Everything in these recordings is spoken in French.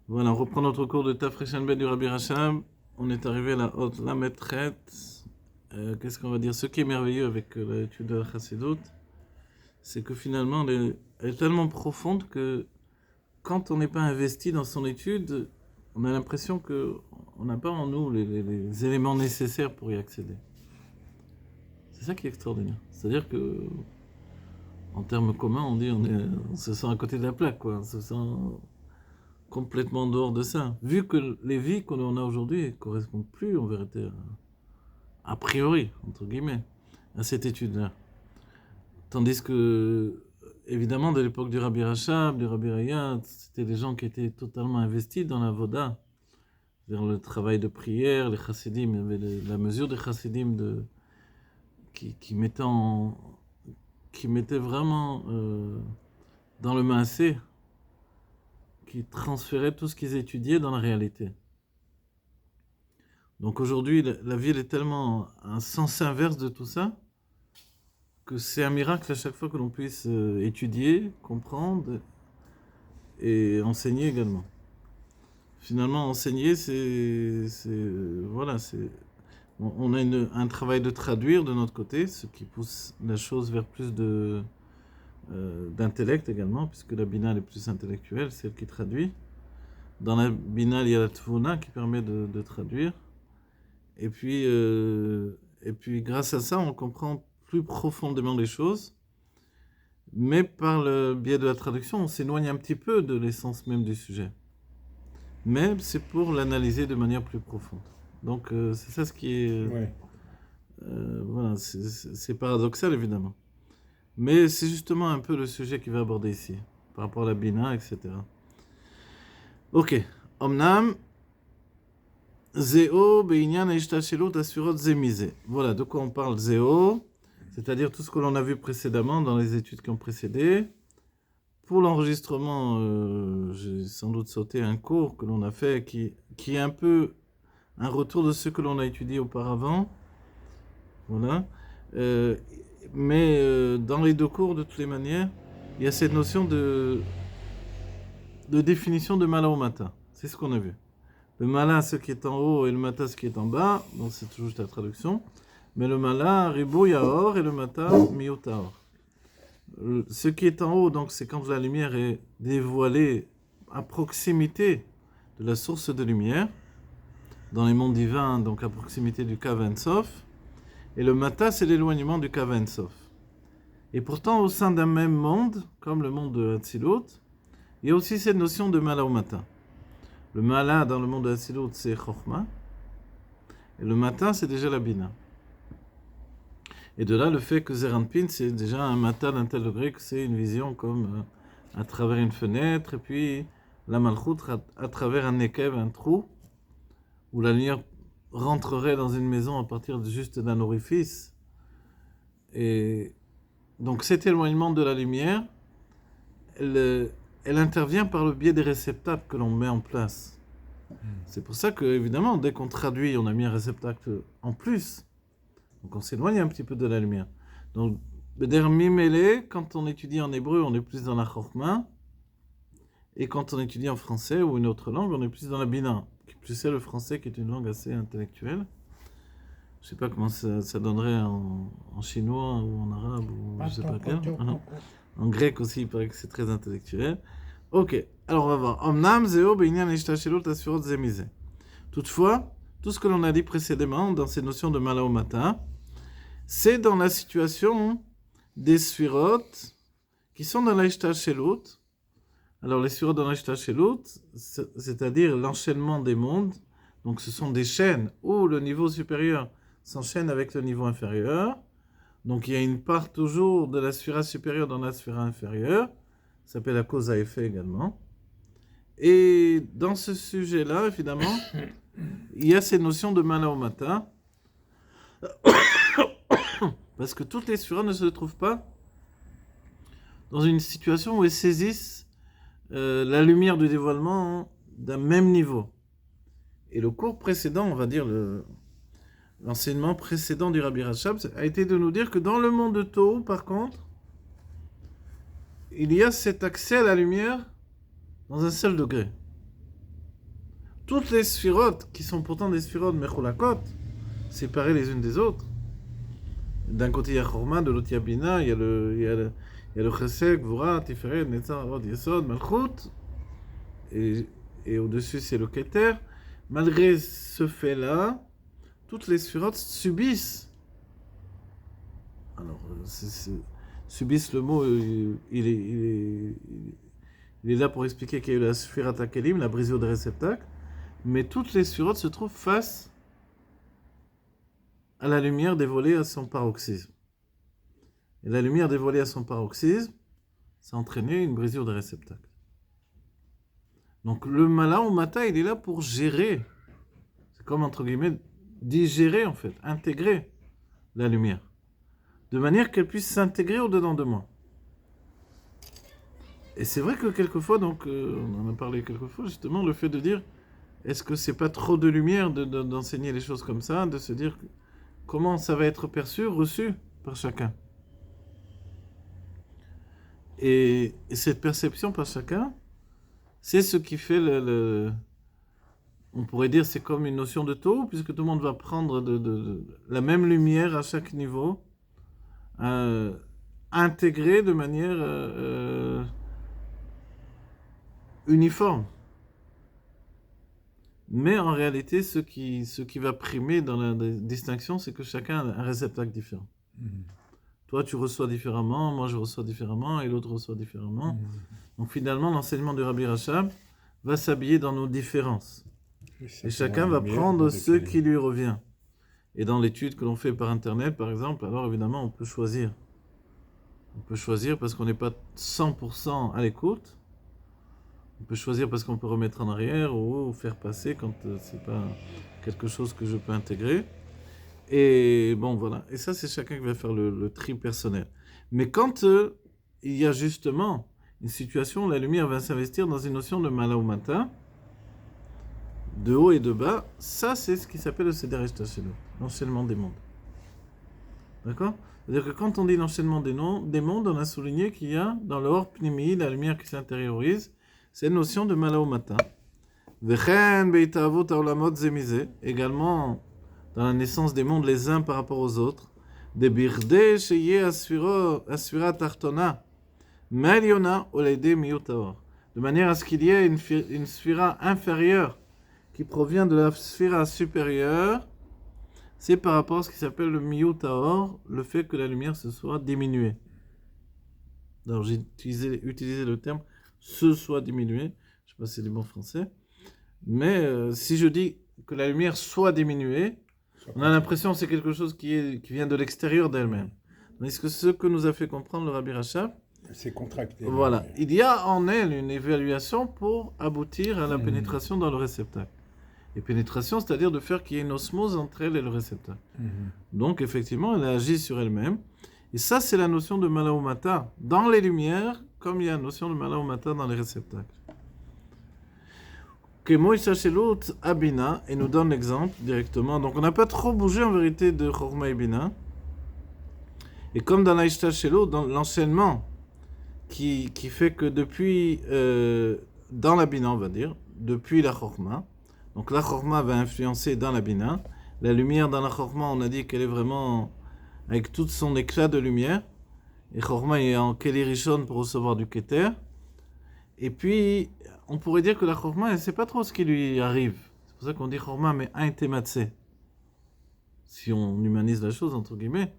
Voilà, on reprend notre cours de Tafreshan Ben du Rabbi Rachab. On est arrivé à la haute Lamet Chet. Qu'est-ce qu'on va dire? Ce qui est merveilleux avec l'étude de la Chassidut, c'est que finalement, elle est tellement profonde que quand on n'est pas investi dans son étude, on a l'impression qu'on n'a pas en nous les éléments nécessaires pour y accéder. C'est ça qui est extraordinaire. C'est-à-dire que, en termes communs, on dit on se sent à côté de la plaque, quoi. On se sent complètement dehors de ça. Vu que les vies qu'on a aujourd'hui ne correspondent plus en vérité, a priori, entre guillemets, à cette étude-là. Tandis que, évidemment, de l'époque du Rabbi Rachab, du Rabbi Rayat, c'était des gens qui étaient totalement investis dans la voda, c'est-à-dire le travail de prière, les chassidim, il y avait la mesure des chassidim qui mettaient vraiment dans le maasé, qui transféraient tout ce qu'ils étudiaient dans la réalité. Donc aujourd'hui, la vie elle est tellement un sens inverse de tout ça que c'est un miracle à chaque fois que l'on puisse étudier, comprendre et enseigner également. Finalement, enseigner, voilà, on a un travail de traduire de notre côté, ce qui pousse la chose vers plus d'intellect également, puisque la Bina est plus intellectuelle, c'est elle qui traduit. Dans la Bina, il y a la Tvuna qui permet de traduire. Et puis, grâce à ça, on comprend plus profondément les choses. Mais par le biais de la traduction, on s'éloigne un petit peu de l'essence même du sujet. Mais c'est pour l'analyser de manière plus profonde. Donc, c'est ça ce qui est... Ouais. Voilà, c'est paradoxal, évidemment. Mais c'est justement un peu le sujet qu'il va aborder ici, par rapport à la Bina, etc. Ok. Omnam, Zéo, Beinyan, Ishtashelut, Asfirot, Zemizé. Voilà, de quoi on parle Zéo, c'est-à-dire tout ce que l'on a vu précédemment dans les études qui ont précédé. Pour l'enregistrement, j'ai sans doute sauté un cours que l'on a fait qui est un peu un retour de ce que l'on a étudié auparavant. Voilà. Mais dans les deux cours, de toutes les manières, il y a cette notion de définition de mala au mata. C'est ce qu'on a vu. Le mala, ce qui est en haut, et le mata, ce qui est en bas. Donc c'est toujours juste la traduction. Mais le mala, ribou yaor, et le mata, miotaor. Ce qui est en haut, donc c'est quand la lumière est dévoilée à proximité de la source de lumière, dans les mondes divins, donc à proximité du Kav En Sof. Et le mata, c'est l'éloignement du Kav En Sof. Et pourtant, au sein d'un même monde, comme le monde de Hatzilut, il y a aussi cette notion de mala ou mata. Le mala dans le monde de Hatzilut, c'est Chokhmah. Et le mata, c'est déjà la Bina. Et de là, le fait que Zeranpin, c'est déjà un mata d'un tel degré que c'est une vision comme à travers une fenêtre, et puis la Malchut à travers un nekev, un trou, où la lumière rentrerait dans une maison à partir juste d'un orifice. Et donc cet éloignement de la lumière, elle intervient par le biais des réceptacles que l'on met en place. C'est pour ça que, évidemment, dès qu'on traduit, on a mis un réceptacle en plus. Donc on s'éloigne un petit peu de la lumière. Donc, Beder Mimele, quand on étudie en hébreu, on est plus dans la Chokhmah. Et quand on étudie en français ou une autre langue, on est plus dans la Bina. Plus c'est le français qui est une langue assez intellectuelle. Je ne sais pas comment ça donnerait en chinois ou en arabe ou je sais pas quel. En grec aussi, il paraît que c'est très intellectuel. Ok, alors on va voir. Omnam zeo beinyan ishtashelu asfirot zemize. Toutefois, tout ce que l'on a dit précédemment dans ces notions de mala ou mata, c'est dans la situation des sphirot qui sont dans l'ishtashelu. Alors les sphirot dans l'ishtashelu, c'est-à-dire l'enchaînement des mondes, donc ce sont des chaînes où le niveau supérieur s'enchaîne avec le niveau inférieur. Donc il y a une part toujours de la sphira supérieure dans la sphira inférieure. Ça s'appelle la cause à effet également. Et dans ce sujet-là, évidemment, il y a ces notions de mala ou mata. Parce que toutes les sphiras ne se trouvent pas dans une situation où elles saisissent la lumière du dévoilement d'un même niveau. Et le cours précédent, on va dire l'enseignement précédent du Rabbi Rachab, a été de nous dire que dans le monde de Tohu, par contre, il y a cet accès à la lumière dans un seul degré. toutes les sphirotes, qui sont pourtant des sphirotes mechulakot, séparées les unes des autres. D'un côté, il y a Chorma, de l'autre, il y a Bina, il y a le Chesed, Gvura, Tiferet, Netzar, Hod, Yesod, Malchut, et au-dessus, c'est le Keter. Malgré ce fait-là, toutes les sphirotes subissent. Alors, subissent, le mot, il est là pour expliquer qu'il y a eu la sphirat HaKelim, la brisure des réceptacles, mais toutes les sphirotes se trouvent face à la lumière dévoilée à son paroxysme. Et la lumière dévoilée à son paroxysme, ça a entraîné une brisure des réceptacles. Donc le Mala ou Mata, il est là pour gérer, c'est comme entre guillemets, digérer en fait, intégrer la lumière, de manière qu'elle puisse s'intégrer au-dedans de moi. Et c'est vrai que quelquefois, donc, on en a parlé quelquefois, justement, le fait de dire, est-ce que c'est pas trop de lumière d'enseigner les choses comme ça, de se dire comment ça va être perçu, reçu par chacun. Et cette perception par chacun, c'est ce qui fait on pourrait dire c'est comme une notion de taux, puisque tout le monde va prendre la même lumière à chaque niveau, intégrée de manière uniforme. Mais en réalité, ce qui va primer dans la distinction, c'est que chacun a un réceptacle différent. Toi, tu reçois différemment, moi, je reçois différemment, et l'autre reçoit différemment. Donc finalement, l'enseignement du Rabbi Rachab va s'habiller dans nos différences. Et chacun va prendre ce qui lui revient. Et dans l'étude que l'on fait par Internet, par exemple, alors évidemment, on peut choisir. On peut choisir parce qu'on n'est pas 100% à l'écoute. On peut choisir parce qu'on peut remettre en arrière ou faire passer quand c'est pas quelque chose que je peux intégrer. Et bon, voilà. Et ça, c'est chacun qui va faire le tri personnel. Mais quand il y a justement une situation où la lumière va s'investir dans une notion de Mala ou Mata, de haut et de bas, ça, c'est ce qui s'appelle le Seder Ishtashelu, l'enchaînement des mondes. D'accord ? C'est-à-dire que quand on dit l'enchaînement des mondes, on a souligné qu'il y a dans le Or Pnimi, la lumière qui s'intériorise, c'est une notion de Mala ou Mata. Vechen beitavut haolamot zemizeh, également dans la naissance des mondes les uns par rapport aux autres. De birdé sheye asfira tartona, meliona olede miyutaor. De manière à ce qu'il y ait une sphira inférieure qui provient de la sphira supérieure, c'est par rapport à ce qui s'appelle le miyutaor, le fait que la lumière se soit diminuée. Alors j'ai utilisé le terme se soit diminuée, je ne sais pas si c'est du bon français, mais si je dis que la lumière soit diminuée, on a l'impression que c'est quelque chose qui vient de l'extérieur d'elle-même. Tandis que ce que nous a fait comprendre le Rabbi Rachab, c'est contracté. Voilà, il y a en elle une évaluation pour aboutir à la pénétration dans le réceptacle. Et pénétration, c'est-à-dire de faire qu'il y ait une osmose entre elle et le réceptacle. Donc effectivement, elle agit sur elle-même. Et ça, c'est la notion de Mala ou Mata dans les lumières, comme il y a la notion de Mala ou Mata dans les réceptacles. Kemoïsa Shelut Abina, et nous donne l'exemple directement. Donc on n'a pas trop bougé en vérité de Chorma et Bina. Et comme dans l'Aishta Shelut, dans l'enchaînement qui fait que depuis, dans la Bina, on va dire, depuis la Chorma, donc la Chorma va influencer dans la Bina. La lumière dans la Chorma, on a dit qu'elle est vraiment avec tout son éclat de lumière. Et Chorma est en Keli Rishon pour recevoir du Keter. Et puis, on pourrait dire que la Chorma, elle ne sait pas trop ce qui lui arrive. C'est pour ça qu'on dit Chorma, mais un Tematse. Si on humanise la chose, entre guillemets.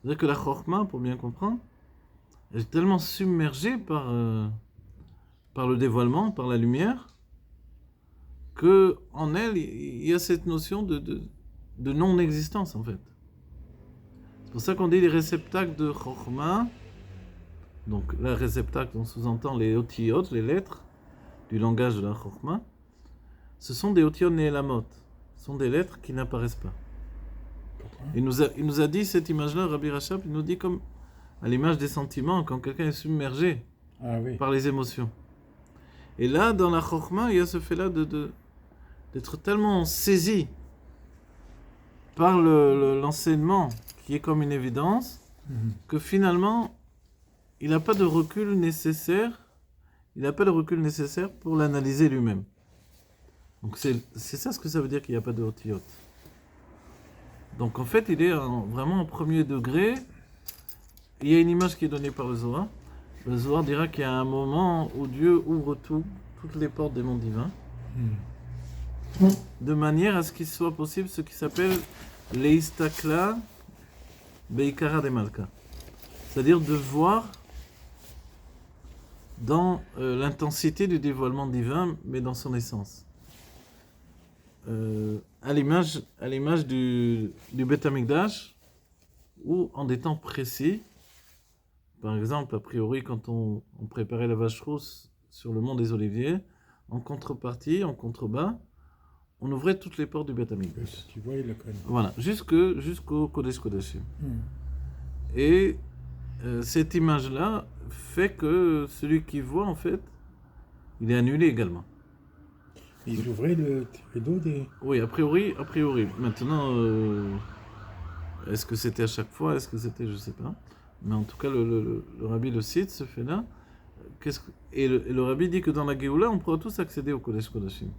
C'est-à-dire que la Chorma, pour bien comprendre, elle est tellement submergée par le dévoilement, par la lumière, qu'en elle, il y a cette notion de non-existence, en fait. C'est pour ça qu'on dit les réceptacles de Chorma. Donc, le réceptacle, on sous-entend les otiyot, les lettres du langage de la Chorma. Ce sont des otiyot ne'elamot. Ce sont des lettres qui n'apparaissent pas. Il nous a dit cette image-là, Rabbi Rachab, il nous dit comme à l'image des sentiments, quand quelqu'un est submergé par les émotions. Et là, dans la Chorma, il y a ce fait-là d'être tellement saisi par l'enseignement qui est comme une évidence, que finalement, il n'a pas de recul nécessaire. Il n'a pas le recul nécessaire pour l'analyser lui-même. Donc c'est ça ce que ça veut dire qu'il n'y a pas de otiyot. Donc en fait, il est vraiment en premier degré. Il y a une image qui est donnée par le Zohar. Le Zohar dira qu'il y a un moment où Dieu ouvre toutes les portes des mondes divins, de manière à ce qu'il soit possible ce qui s'appelle l'Eistakla Beikara de Malka. C'est-à-dire de voir dans l'intensité du dévoilement divin, mais dans son essence. À l'image du Beth Amikdash, où en des temps précis, par exemple, a priori, quand on préparait la vache rousse sur le mont des Oliviers, en contrepartie, en contrebas, on ouvrait toutes les portes du Beth Amikdash. Tu vois, il le connaît. Voilà, jusqu'au Kodesh Kodashim. Et cette image-là fait que celui qui voit, en fait, il est annulé également. Ils ouvraient le rideau des... Oui, a priori. Maintenant, est-ce que c'était à chaque fois? Est-ce que c'était, je sais pas. Mais en tout cas, le rabbi le cite, ce fait-là. Et le rabbi dit que dans la Géoula, on pourra tous accéder au Kodesh Kodashim.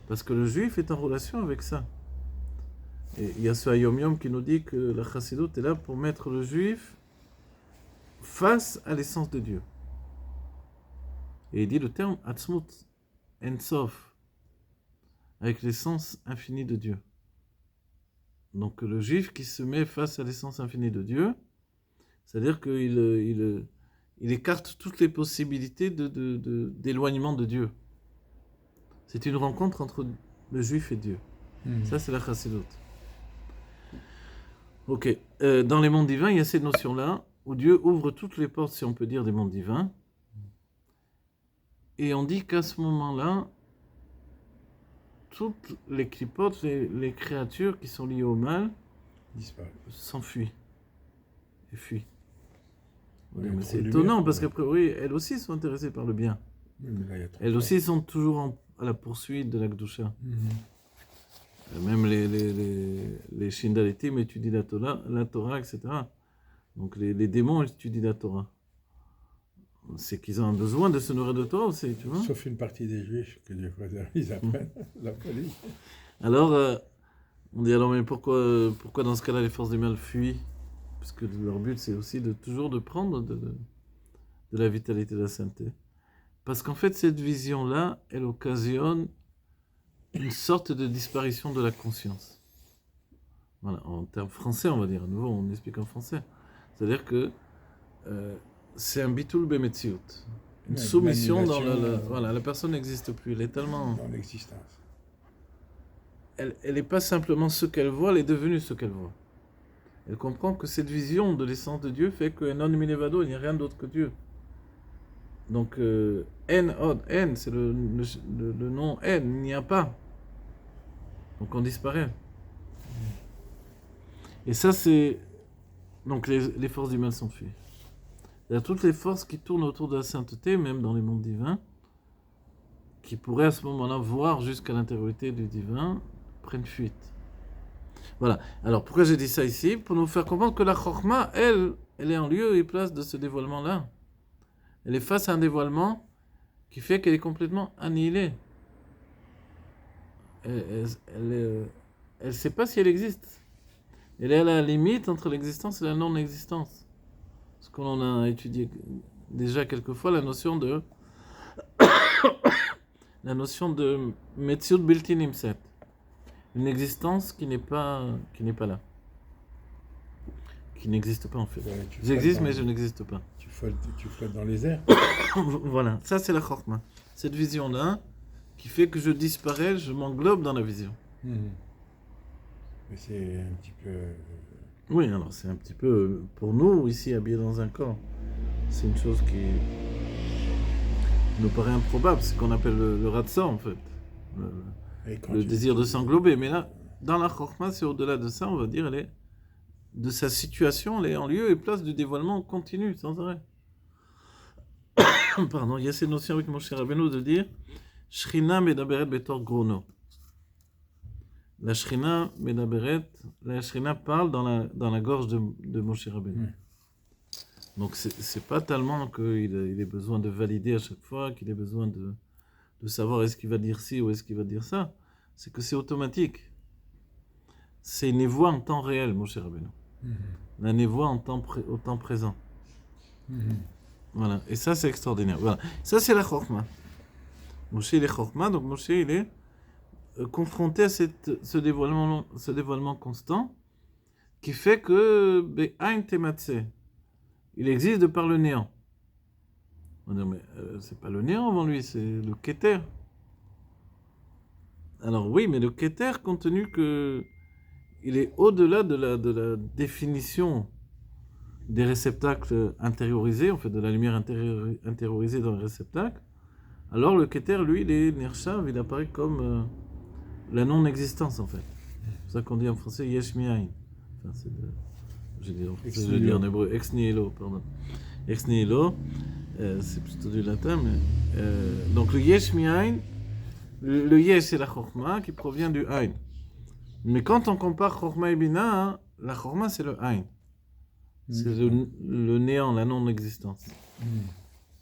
Parce que le juif est en relation avec ça. Et il y a ce Hayom Yom qui nous dit que la Chassidut est là pour mettre le juif face à l'essence de Dieu. Et il dit le terme Atzmut Ensof, avec l'essence infinie de Dieu. Donc le juif qui se met face à l'essence infinie de Dieu, c'est-à-dire qu'il écarte toutes les possibilités d'éloignement de Dieu. C'est une rencontre entre le juif et Dieu. Ça, c'est la Chassidut. Ok. Dans les mondes divins, il y a cette notion-là, où Dieu ouvre toutes les portes, si on peut dire, des mondes divins. Et on dit qu'à ce moment-là, toutes les clipotes, les créatures qui sont liées au mal, s'enfuient. Et fuient. Oui, mais c'est étonnant, parce qu'après, oui, elles aussi sont intéressées par le bien. Elles aussi sont toujours à la poursuite de la Kedusha. Même les Shindalitim étudient la Torah, etc. Donc les démons étudient la Torah. C'est qu'ils ont un besoin de se nourrir de Torah aussi, tu vois. Sauf une partie des Juifs que des fois ils apprennent la police. Alors, on dit alors, mais pourquoi dans ce cas-là les forces du mal fuient? Parce que leur but c'est aussi toujours de prendre de la vitalité de la sainteté. Parce qu'en fait, cette vision-là, elle occasionne une sorte de disparition de la conscience. Voilà, en termes français, on va dire. À nouveau, on explique en français. C'est-à-dire que c'est un bitul bemetziut. Une soumission dans voilà, la personne n'existe plus. Elle est tellement... Dans l'existence. Elle n'est pas simplement ce qu'elle voit, elle est devenue ce qu'elle voit. Elle comprend que cette vision de l'essence de Dieu fait que non minevado, il n'y a rien d'autre que Dieu. Donc, N, c'est le nom N, il n'y a pas. Donc on disparaît. Et ça, c'est... Donc les forces du mal s'enfuient. Il y a toutes les forces qui tournent autour de la sainteté, même dans les mondes divins, qui pourraient à ce moment-là voir jusqu'à l'intériorité du divin, prennent fuite. Voilà. Alors pourquoi j'ai dit ça ici? Pour nous faire comprendre que la Chokhmah, elle est en lieu et place de ce dévoilement-là. Elle est face à un dévoilement qui fait qu'elle est complètement annihilée. Elle ne sait pas si elle existe. Elle est à la limite entre l'existence et la non-existence. Ce qu'on a étudié déjà quelques fois, la notion de Metziut Bilti Nimset. Une existence qui n'est pas là. Qui n'existe pas en fait. Ouais, j'existe mais je n'existe pas. Tu flottes dans les airs. Voilà, ça c'est la Chokhmah. Cette vision-là qui fait que je disparais, je m'englobe dans la vision. Mais c'est un petit peu... Oui, alors c'est un petit peu, pour nous, ici, habillés dans un corps, c'est une chose qui nous paraît improbable, c'est ce qu'on appelle le ratsa, en fait. Le désir de s'englober. Mais là, dans la Chokhmah, c'est au-delà de ça, on va dire, de sa situation, elle est en lieu et place du dévoilement continu, sans arrêt. Pardon, il y a cette notion avec Moshe Rabbeinu de dire Shrina medaberet betor grono. La Shrina parle dans la gorge de Moshe Rabbeinu. Donc c'est pas tellement qu'il ait besoin de valider à chaque fois, qu'il ait besoin de de savoir est-ce qu'il va dire ci ou est-ce qu'il va dire ça, c'est que c'est automatique. C'est une névoie en temps réel, mon cher Rabbeinu. La névoie au temps présent. Voilà. Et ça, c'est extraordinaire. Voilà. Ça, c'est la Chokhmah. Moshe, il est Chokhmah, donc Moshe, il est confronté à ce dévoilement constant qui fait que Be'ain Tematse, il existe de par le néant. On dit, mais c'est pas le néant avant lui, c'est le Keter. Alors oui, mais le Keter, compte tenu que il est au-delà de la définition des réceptacles intériorisés, en fait, de la lumière intériorisée dans le réceptacle, alors le Keter, lui, il est Nershav, il apparaît comme la non-existence, en fait. C'est pour ça qu'on dit en français Yesh Mi'ain. Enfin, je vais dire en hébreu, ex nihilo, pardon. Ex nihilo, c'est plutôt du latin, mais. Donc le Yesh Mi'ain, le Yesh, c'est la Chokhmah qui provient du Ain. Mais quand on compare Chokhmah et Bina, la Chokhmah, c'est le Ain. C'est le néant, la non-existence.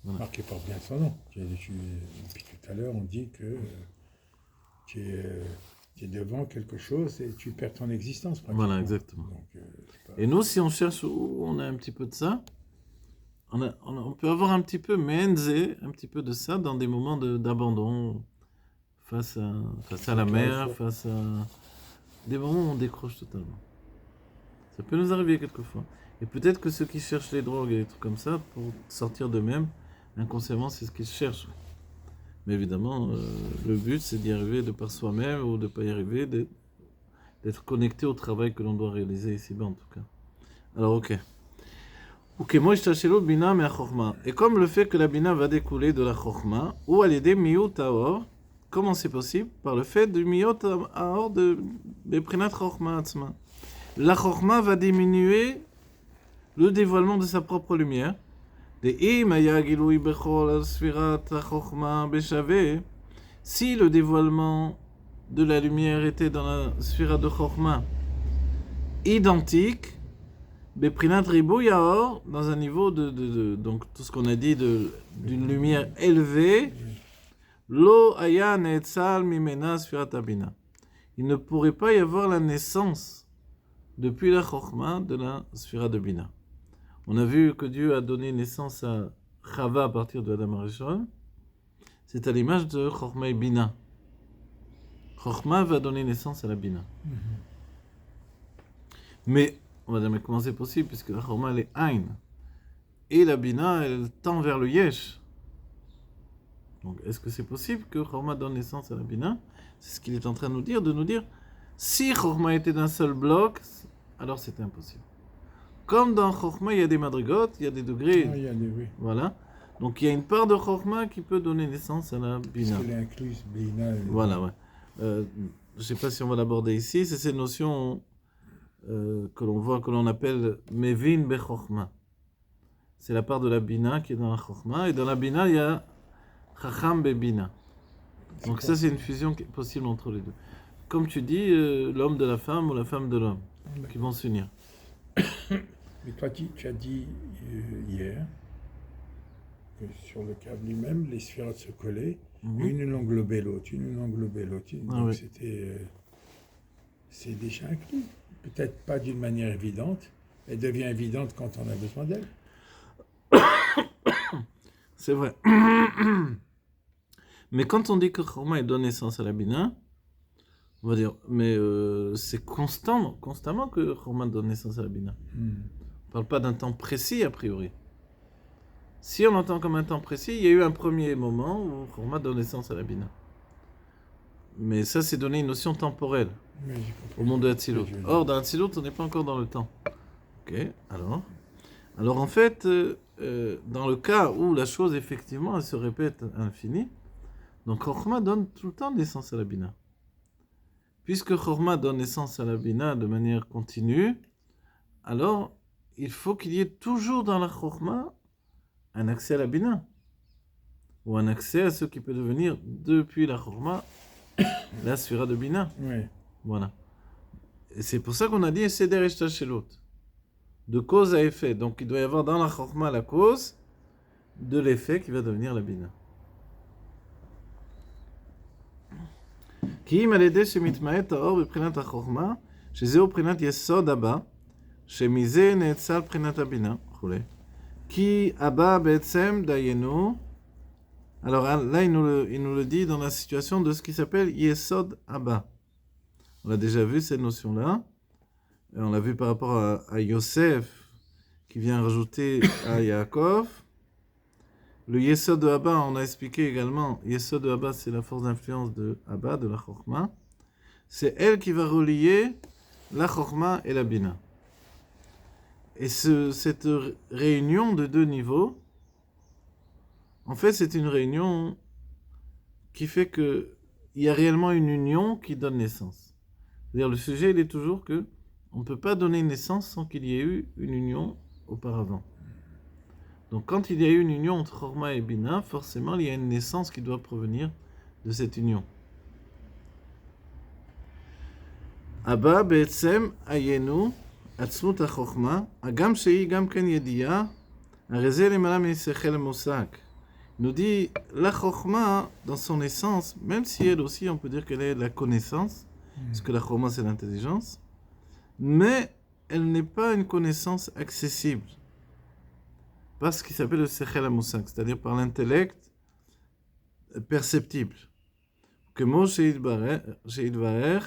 Voilà. Marc porte bien son nom. Depuis tout à l'heure, on dit que tu es devant quelque chose et tu perds ton existence. Voilà, exactement. Donc, et nous, si on cherche où on a un petit peu de ça, on peut avoir un petit peu, un petit peu de ça dans des moments d'abandon, face à la mer, face à des moments où on décroche totalement. Ça peut nous arriver quelquefois. Et peut-être que ceux qui cherchent les drogues et des trucs comme ça, pour sortir d'eux-mêmes, inconsciemment, c'est ce qu'ils cherchent. Mais évidemment, le but, c'est d'y arriver de par soi-même ou de ne pas y arriver, d'être connecté au travail que l'on doit réaliser ici-bas, en tout cas. Alors, ok. Ok, moi, je tâche l'autre bina mais chokhmah. Et comme le fait que la bina va découler de la chokhmah, ou à l'aider miyut taor, comment c'est possible? Par le fait du miyut taor de prinat chokhmah atzma. La chokhmah va diminuer le dévoilement de sa propre lumière. Si le dévoilement de la lumière était dans la sphira de Chokhmah identique, Beprinat Ribou Yaor, dans un niveau donc tout ce qu'on a dit d'une lumière élevée, Lo Aya Ne'etzal Mimena Sfirat Abina. Il ne pourrait pas y avoir la naissance depuis la Chokhmah de la sphira de Bina. On a vu que Dieu a donné naissance à Chava à partir de Adam Arishon. C'est à l'image de Chokhmah et Bina. Chokhmah va donner naissance à la Bina. Mais, on va dire, mais comment c'est possible? Puisque la Chokhmah, elle est Ain. Et la Bina, elle tend vers le Yesh. Donc, est-ce que c'est possible que Chokhmah donne naissance à la Bina? C'est ce qu'il est en train de nous dire, si Chokhmah était d'un seul bloc, alors c'était impossible. Comme dans Chokhmah, il y a des madrigotes, il y a des degrés. Ah, oui. Voilà. Donc il y a une part de Chokhmah qui peut donner naissance à la Bina. Parce qu'elle inclut Bina. Voilà, ouais. Je ne sais pas si on va l'aborder ici. C'est cette notion que l'on voit, que l'on appelle Mevin be Chokhmah. C'est la part de la Bina qui est dans la Chokhmah. Et dans la Bina, il y a Chacham be Bina. Donc ça, c'est une fusion qui est possible entre les deux. Comme tu dis, l'homme de la femme ou la femme de l'homme qui vont s'unir. Mais toi, tu as dit hier que sur le câble lui-même, les sphérotes se collaient, une l'englobait l'autre, Donc oui. c'est déjà inclus. Peut-être pas d'une manière évidente, elle devient évidente quand on a besoin d'elle. C'est vrai. Mais quand on dit que Chokhmah donne naissance à la Bina, on va dire, mais c'est constamment que Chokhmah donne naissance à la Bina. On ne parle pas d'un temps précis, a priori. Si on entend comme un temps précis, il y a eu un premier moment où Chokhmah donne naissance à la Bina. Mais ça, c'est donner une notion temporelle au monde de Hatzilut. Or, dans Hatzilut, on n'est pas encore dans le temps. Ok, alors en fait, dans le cas où la chose, effectivement, elle se répète à l'infini, donc Chokhmah donne tout le temps naissance à la Bina. Puisque Chokhmah donne naissance à la Bina de manière continue, alors il faut qu'il y ait toujours dans la Chokhmah un accès à la Bina. Ou un accès à ce qui peut devenir, depuis la Chokhmah, la Sphira de Bina. Oui. Voilà. Et c'est pour ça qu'on a dit Seder Eshtachelot. De cause à effet. Donc il doit y avoir dans la Chokhmah la cause de l'effet qui va devenir la Bina. כי אם על ידי שמתמעט האור בבחינת החוכמה, שזהו בחינת יסוד הבא, שמזה נאצל בחינת הבינה, וכו'. כי הבא בעצם דיינו, alors là il nous le dit dans la situation de ce qui s'appelle Yesod Abba. On a déjà vu cette notion-là, et on l'a vu par rapport à Yosef, qui vient rajouter à Yaakov. Le Yesod de Abba, on a expliqué également, Yesod de Abba, c'est la force d'influence de Abba, de la Chokhmah. C'est elle qui va relier la Chokhmah et la Bina. Et cette réunion de deux niveaux, en fait, c'est une réunion qui fait qu'il y a réellement une union qui donne naissance. C'est-à-dire, le sujet, il est toujours que on ne peut pas donner naissance sans qu'il y ait eu une union auparavant. Donc, quand il y a eu une union entre Chokhmah et Bina, forcément, il y a une naissance qui doit provenir de cette union. Abba be'etzem ayenu atzmut ha-chokhmah, agam shehi gam ken yediya, areze lemala misechel musak. Il nous dit, la Chokhmah, dans son essence, même si elle aussi, on peut dire qu'elle est la connaissance, parce que la Chokhmah, c'est l'intelligence, mais elle n'est pas une connaissance accessible. Par ce qui s'appelle le Sechel HaMusak, c'est-à-dire par l'intellect perceptible. כמו שהתברר,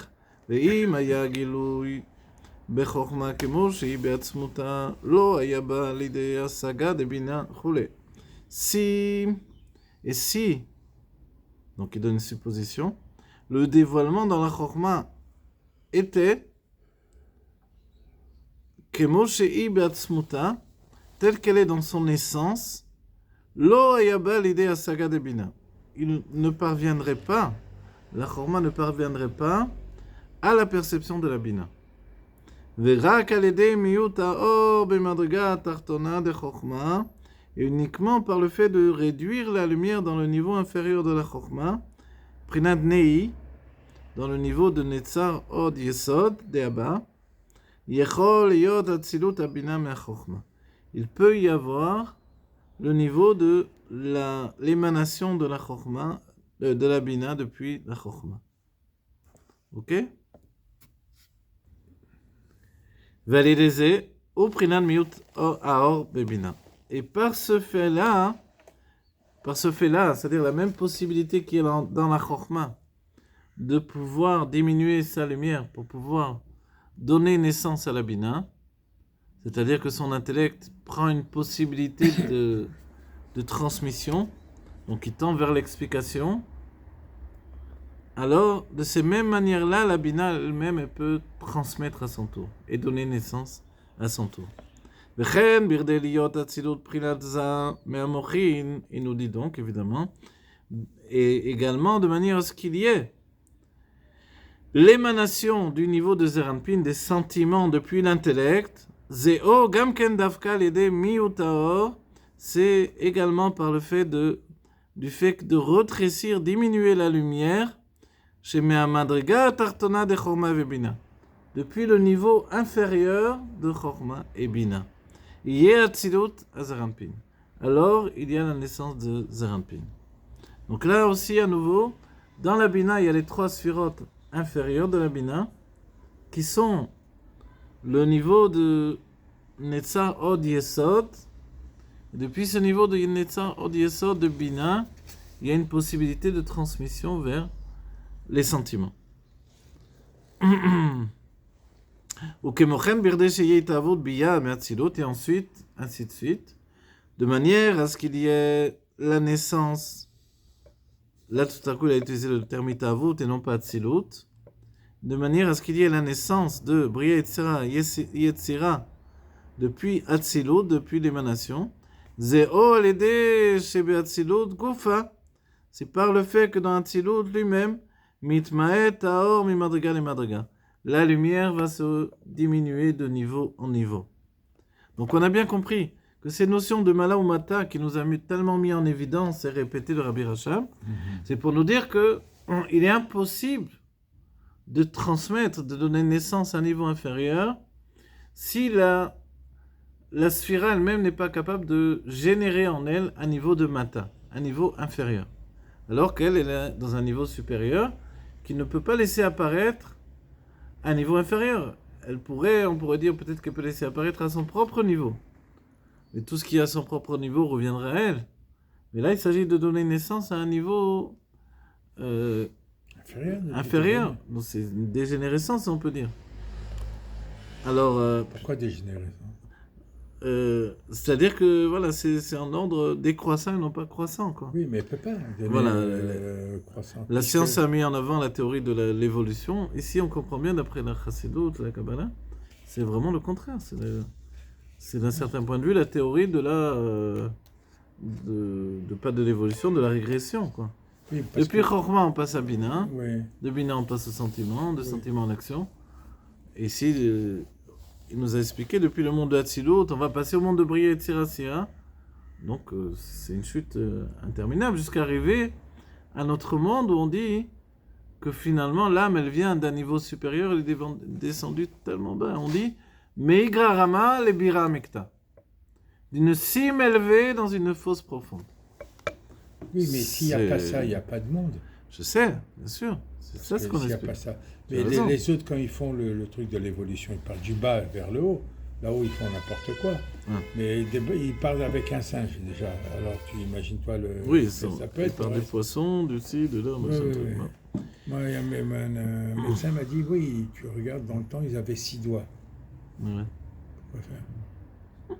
ואם היה גילוי בחוכמה כמו שהיא בעצמותה, לא היה בא לידי השגה דבינה וכו'. Si, et si, donc il donne une supposition, le dévoilement dans la Chokhmah était כמו שהיא בעצמותה, telle qu'elle est dans son essence, lo ayaba l'idée à saga de bina. Il ne parviendrait pas, la Chokhmah ne parviendrait pas à la perception de la bina. ורק על ידי מיעוט האור במדרגה התחתונה de Chokhmah, et uniquement par le fait de réduire la lumière dans le niveau inférieur de la Chokhmah, prinat nei, dans le niveau de Netzar Od Yesod de Abba, yechol yod atzilut abina me Chokhmah. Il peut y avoir le niveau de l'émanation de la Chokhmah, de la Bina depuis la Chokhmah. Ok? Validez ou prinat miut aor bebina. Et par ce fait-là, c'est-à-dire la même possibilité qui est dans la Chokhmah, de pouvoir diminuer sa lumière pour pouvoir donner naissance à la Bina, c'est-à-dire que son intellect prend une possibilité de transmission, donc il tend vers l'explication, alors de ces mêmes manières-là, la Bina elle-même elle peut transmettre à son tour et donner naissance à son tour. Il nous dit donc, évidemment, et également de manière à ce qu'il y ait l'émanation du niveau de Zeranpin, des sentiments depuis l'intellect, Zeo Gamken Davka l'idée Miutaor, c'est également par le fait du fait de retrécir, diminuer la lumière chez Mehamadriga Tartona de Chokhmah et Bina, depuis le niveau inférieur de Chokhmah et Bina. Alors, il y a la naissance de Zeranpin. Donc là aussi, à nouveau, dans la Bina, il y a les trois sphirotes inférieures de la Bina, qui sont le niveau de Netzar Od Yesod. Et depuis ce niveau de Netzar Od Yesod de Bina, il y a une possibilité de transmission vers les sentiments. Et ensuite, ainsi de suite, de manière à ce qu'il y ait la naissance. Là, tout à coup, il a utilisé le terme Itavut et non pas Atzilut. De manière à ce qu'il y ait la naissance de Bria Yetzira depuis Atzilut, depuis l'émanation. Zeo l'ede shebe Atzilut Gufa. C'est par le fait que dans Atzilut lui-même, Mitmaet Aor mi Madriga le Madriga. La lumière va se diminuer de niveau en niveau. Donc on a bien compris que ces notions de Mala ou Mata qui nous a tellement mis en évidence et répété le Rabbi Rachab, c'est pour nous dire que il est impossible de transmettre, de donner naissance à un niveau inférieur si la sphira elle-même n'est pas capable de générer en elle un niveau de Mata, un niveau inférieur. Alors qu'elle est dans un niveau supérieur qui ne peut pas laisser apparaître un niveau inférieur. On pourrait dire peut-être qu'elle peut laisser apparaître à son propre niveau. Mais tout ce qui est à son propre niveau reviendrait à elle. Mais là, il s'agit de donner naissance à un niveau inférieur. Donc c'est une dégénérescence, on peut dire. Alors, Pourquoi dégénérescence? c'est-à-dire que voilà, c'est en ordre décroissant et non pas croissant, quoi. Oui, mais elle ne peut pas donner Voilà, croissant. La science a mis en avant la théorie de l'évolution. Ici, on comprend bien, d'après la Chassidut, la Kabbalah, c'est vraiment le contraire. C'est d'un certain point de vue la théorie de pas de l'évolution, de la régression, quoi. Oui, Depuis Chokhmah, on passe à Bina. Oui. De Bina, on passe au sentiment, de Oui. sentiment en action. Et ici, il nous a expliqué, depuis le monde de Hatzilut, on va passer au monde de Bria et Tzirasia. Donc, c'est une chute interminable, jusqu'à arriver à notre monde où on dit que finalement, l'âme, elle vient d'un niveau supérieur, elle est descendue tellement bas. On dit, Meigra Rama le Bira Mekta. D'une cime élevée dans une fosse profonde. Oui, mais s'il n'y a pas ça, il n'y a pas de monde. Je sais, bien sûr. C'est ça ce qu'on S'il n'y a explique. pas ça. Tu Mais as raison. les autres, quand ils font le truc de l'évolution, ils partent du bas vers le haut. Là-haut, ils font n'importe quoi. Mais ils parlent avec un singe déjà. Alors, tu imagines-toi le. Oui, ça peut il être. parle des poissons, du ci, de là, machin, Oui, truc, oui. non. Moi, un médecin m'a dit oui, tu regardes dans le temps, ils avaient 6 doigts. Ouais. Quoi faire?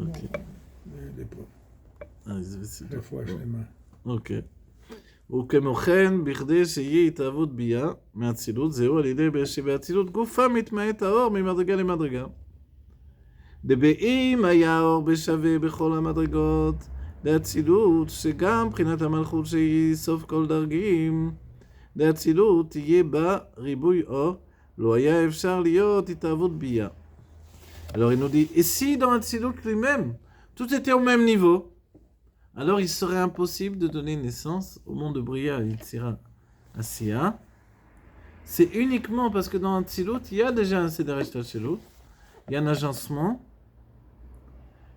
Ok. Les pauvres. Ah, ils avaient six Deux doigts. fois, je Bon. les mains. Ok. וכמו כן, בכדי שיהיה התאהבות ביה מאצילות, זהו על ידי שבאצילות גופה מתמעט האור ממדרגה למדרגה. דבאים היה האור בשווה בכל המדרגות, לאצילות, שגם מבחינת המלכות שהיא סוף כל דרגים, לאצילות תהיה בה ריבוי אור, לא היה אפשר להיות התאהבות ביה. Alors il nous dit, et si dans Atsilut lui-même, tout était au même niveau, alors il serait impossible de donner naissance au monde de Bria, Yitzira, Asiya. C'est uniquement parce que dans Atsilut, il y a déjà un Seder Hashtachelut, il y a un agencement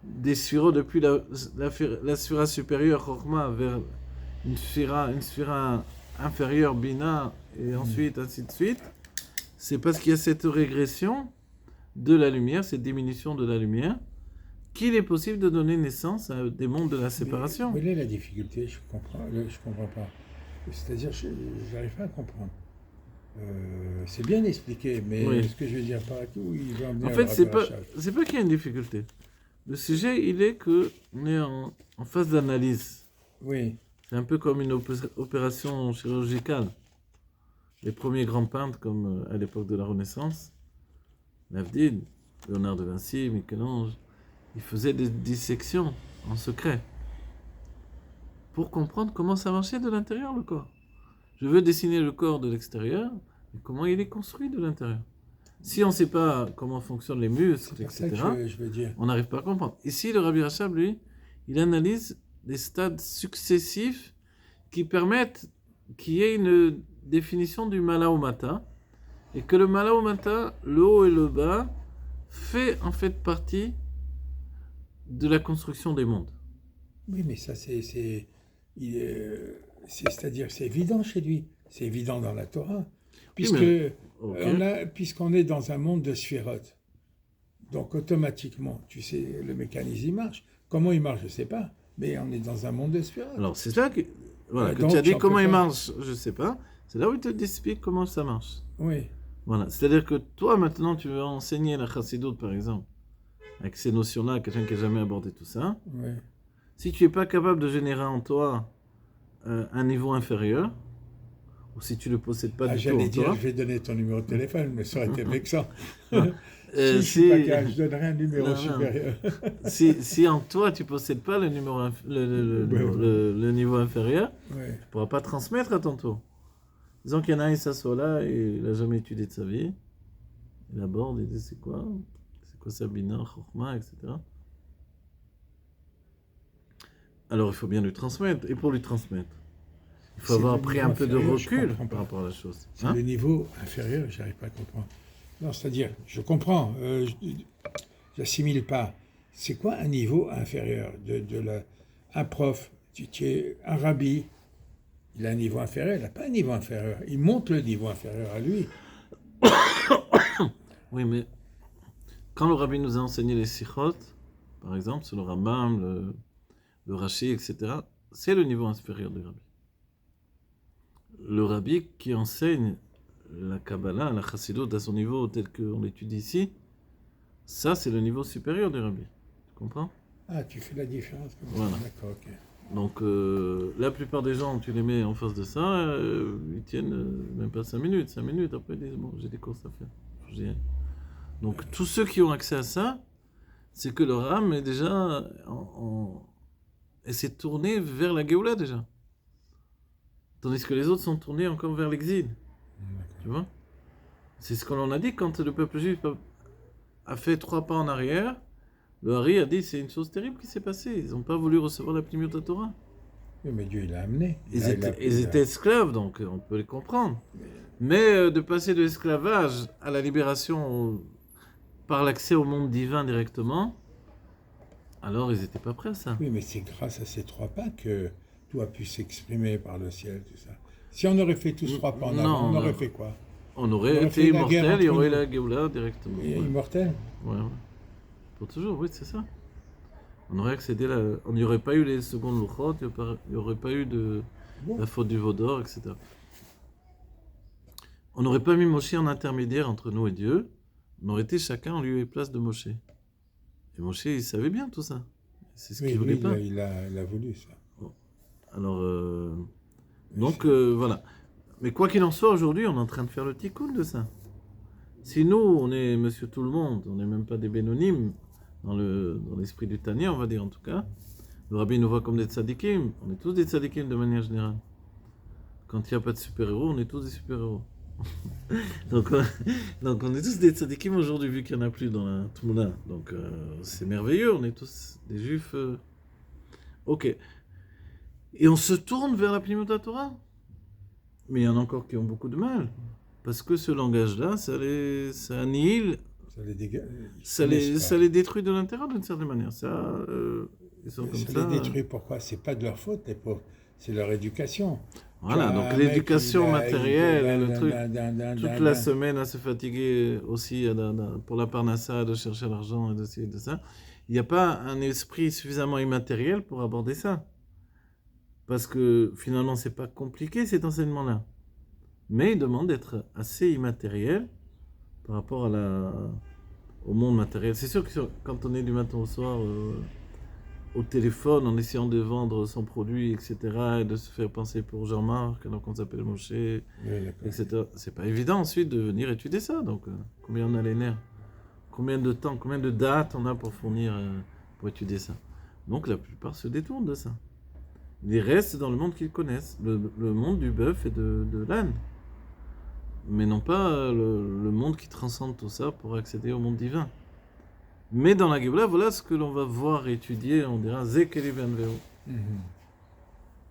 des sphiros depuis la sphira supérieure, Chokhmah, vers une sphira inférieure, Bina, et ensuite ainsi de suite. C'est parce qu'il y a cette régression de la lumière, cette diminution de la lumière, qu'il est possible de donner naissance à des mondes de la séparation. Mais quelle est la difficulté? Je comprends pas. C'est-à-dire, je n'arrive pas à comprendre. C'est bien expliqué, mais Oui. ce que je veux dire par tout, il va amener En à fait, un c'est pas rabâchage. qu'il y a une difficulté. Le sujet, il est que on est en phase d'analyse. Oui, C'est un peu comme une opération chirurgicale. Les premiers grands peintres, comme à l'époque de la Renaissance, Lavdine, Léonard de Vinci, Michel-Ange, ils faisaient des dissections en secret pour comprendre comment ça marchait de l'intérieur le corps. Je veux dessiner le corps de l'extérieur, mais comment il est construit de l'intérieur. Si on ne sait pas comment fonctionnent les muscles, c'est pour ça etc., que je veux dire. on n'arrive pas à comprendre. Ici, le Rabbi Rachab, lui, il analyse des stades successifs qui permettent qu'il y ait une définition du Mala Umata, et que le Mala Umata, le haut et le bas, fait en fait partie de la construction des mondes. Oui, mais ça, c'est-à-dire que c'est évident chez lui. C'est évident dans la Torah. Puisque Ok. puisqu'on est dans un monde de sphirotes. Donc, automatiquement, tu sais, le mécanisme, il marche. Comment il marche, je ne sais pas. Mais on est dans un monde de sphirotes. Alors, c'est ça que, voilà, que Donc, tu as dit j'en comment peux il pas. marche, je ne sais pas. C'est là où il te explique comment ça marche. Oui. Voilà. C'est-à-dire que toi, maintenant, tu veux enseigner la Chassidut, par exemple, avec ces notions-là, à quelqu'un qui n'a jamais abordé tout ça. Oui. Si tu n'es pas capable de générer en toi un niveau inférieur, ou si tu ne le possèdes pas du tout J'allais en dire, toi, je vais donner ton numéro de téléphone, mais ça aurait été vexant. euh, Si je suis pas capable, je donnerai un numéro Non, non. supérieur. si en toi tu ne possèdes pas le niveau inférieur, Oui. tu ne pourras pas transmettre à ton tour. Disons qu'il y en a un, il s'assoit là et il n'a jamais étudié de sa vie. Il aborde, il dit c'est quoi ça, Bina, Chokhmah, etc. Alors il faut bien lui transmettre. Et pour lui transmettre, il faut C'est avoir le pris niveau un peu de inférieur, je recul comprends pas. par rapport à la chose. C'est Hein? le niveau inférieur, j'arrive pas à comprendre. Non, c'est-à-dire, je comprends, j'assimile pas. C'est quoi un niveau inférieur un prof, un rabbi, Il a un niveau inférieur, il n'a pas un niveau inférieur. Il monte le niveau inférieur à lui. Oui, mais quand le rabbi nous a enseigné les sikhot, par exemple, sur le Rambam, le Rashi, etc., c'est le niveau inférieur du rabbi. Le rabbi qui enseigne la Kabbalah, la Chassidut à son niveau tel qu'on l'étudie ici, ça c'est le niveau supérieur du rabbi. Tu comprends? Ah, tu fais la différence comme Voilà. ça. D'accord, ok. Donc la plupart des gens, tu les mets en face de ça, ils tiennent même pas 5 minutes. 5 minutes, après ils disent bon, j'ai des courses à faire. Faut que j'y aille. Donc tous ceux qui ont accès à ça, c'est que leur âme est déjà elle s'est tournée vers la Géoula déjà. Tandis que les autres sont tournés encore vers l'exil. Tu vois? C'est ce qu'on a dit quand le peuple juif a fait 3 pas en arrière. Le Hari a dit c'est une chose terrible qui s'est passée. Ils n'ont pas voulu recevoir la Pnimiut Torah. Oui, mais Dieu, il l'a amené. Ils étaient esclaves, donc on peut les comprendre. Mais de passer de l'esclavage à la libération par l'accès au monde divin directement, alors ils n'étaient pas prêts à ça. Oui, mais c'est grâce à ces 3 pas que tout a pu s'exprimer par le ciel, tout ça. Si on aurait fait tous 3 pas en avant, on aurait fait quoi? On aurait fait été la guerre immortel, il y entre aurait nous. la Géoula directement. Et Ouais. immortel? Ouais. Pour toujours, oui, c'est ça. On aurait accédé là. On n'y aurait pas eu les secondes Luchot, il n'y aurait pas eu de Bon. la faute du Vaudor, etc. On n'aurait pas mis Moshe en intermédiaire entre nous et Dieu. On aurait été chacun en lieu et place de Moshe. Et Moshe, il savait bien tout ça. C'est ce Oui, qu'il voulait lui, pas. il a voulu ça. Alors, donc voilà. Mais quoi qu'il en soit, aujourd'hui, on est en train de faire le tikkun de ça. Si nous, on est monsieur tout le monde, on n'est même pas des bénonymes, dans l'esprit du Tanya, on va dire en tout cas, le rabbi nous voit comme des tzadikim, on est tous des tzadikim de manière générale. Quand il n'y a pas de super-héros, on est tous des super-héros. donc on est tous des tzadikim aujourd'hui, vu qu'il n'y en a plus dans la Tmouna. Donc c'est merveilleux, on est tous des juifs. Ok. Et on se tourne vers la Pnimiut Torah. Mais il y en a encore qui ont beaucoup de mal. Parce que ce langage-là, ça annihile, Ça les dégage. ça les détruit de l'intérieur d'une certaine manière. Ils sont comme Ça ça. les détruit, pourquoi? C'est pas de leur faute, c'est leur éducation. Voilà, Tu as donc un l'éducation mec, matérielle, le truc, toute la d'un. semaine à se fatiguer aussi pour la parnassa, de chercher l'argent et de ci et de ça. Il n'y a pas un esprit suffisamment immatériel pour aborder ça. Parce que finalement, c'est pas compliqué cet enseignement-là. Mais il demande d'être assez immatériel par rapport au monde matériel. C'est sûr que quand on est du matin au soir au téléphone en essayant de vendre son produit, etc., et de se faire penser pour Jean-Marc, alors qu'on s'appelle Moshe, Oui, d'accord. etc., c'est pas évident ensuite de venir étudier ça. Donc, combien on a les nerfs? Combien de temps, combien de dates on a pour fournir, pour étudier ça? Donc, la plupart se détournent de ça. Ils restent dans le monde qu'ils connaissent, le monde du bœuf et de l'âne. Mais non pas le monde qui transcende tout ça pour accéder au monde divin. Mais dans la Géoula, voilà ce que l'on va voir et étudier, on dira Zekeli Ben Veo.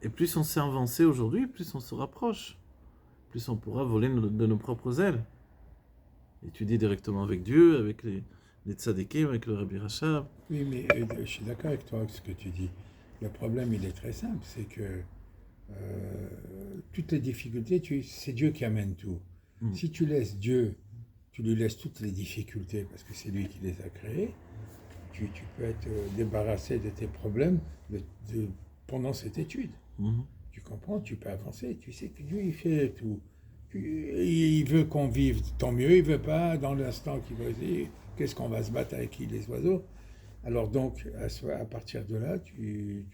Et plus on s'est avancé aujourd'hui, plus on se rapproche. Plus on pourra voler de nos propres ailes. Étudier directement avec Dieu, avec les tzadikim, avec le Rabbi Rachab. Oui, mais je suis d'accord avec toi avec ce que tu dis. Le problème, il est très simple, c'est que toutes les difficultés, c'est Dieu qui amène tout. Si tu laisses Dieu, tu lui laisses toutes les difficultés, parce que c'est lui qui les a créées, tu peux être débarrassé de tes problèmes pendant cette étude. Tu comprends, tu peux avancer, tu sais que Dieu, il fait tout. Il veut qu'on vive, tant mieux, il veut pas, dans l'instant qu'il va dire, qu'est-ce qu'on va se battre avec qui, les oiseaux. Alors donc, à partir de là, tu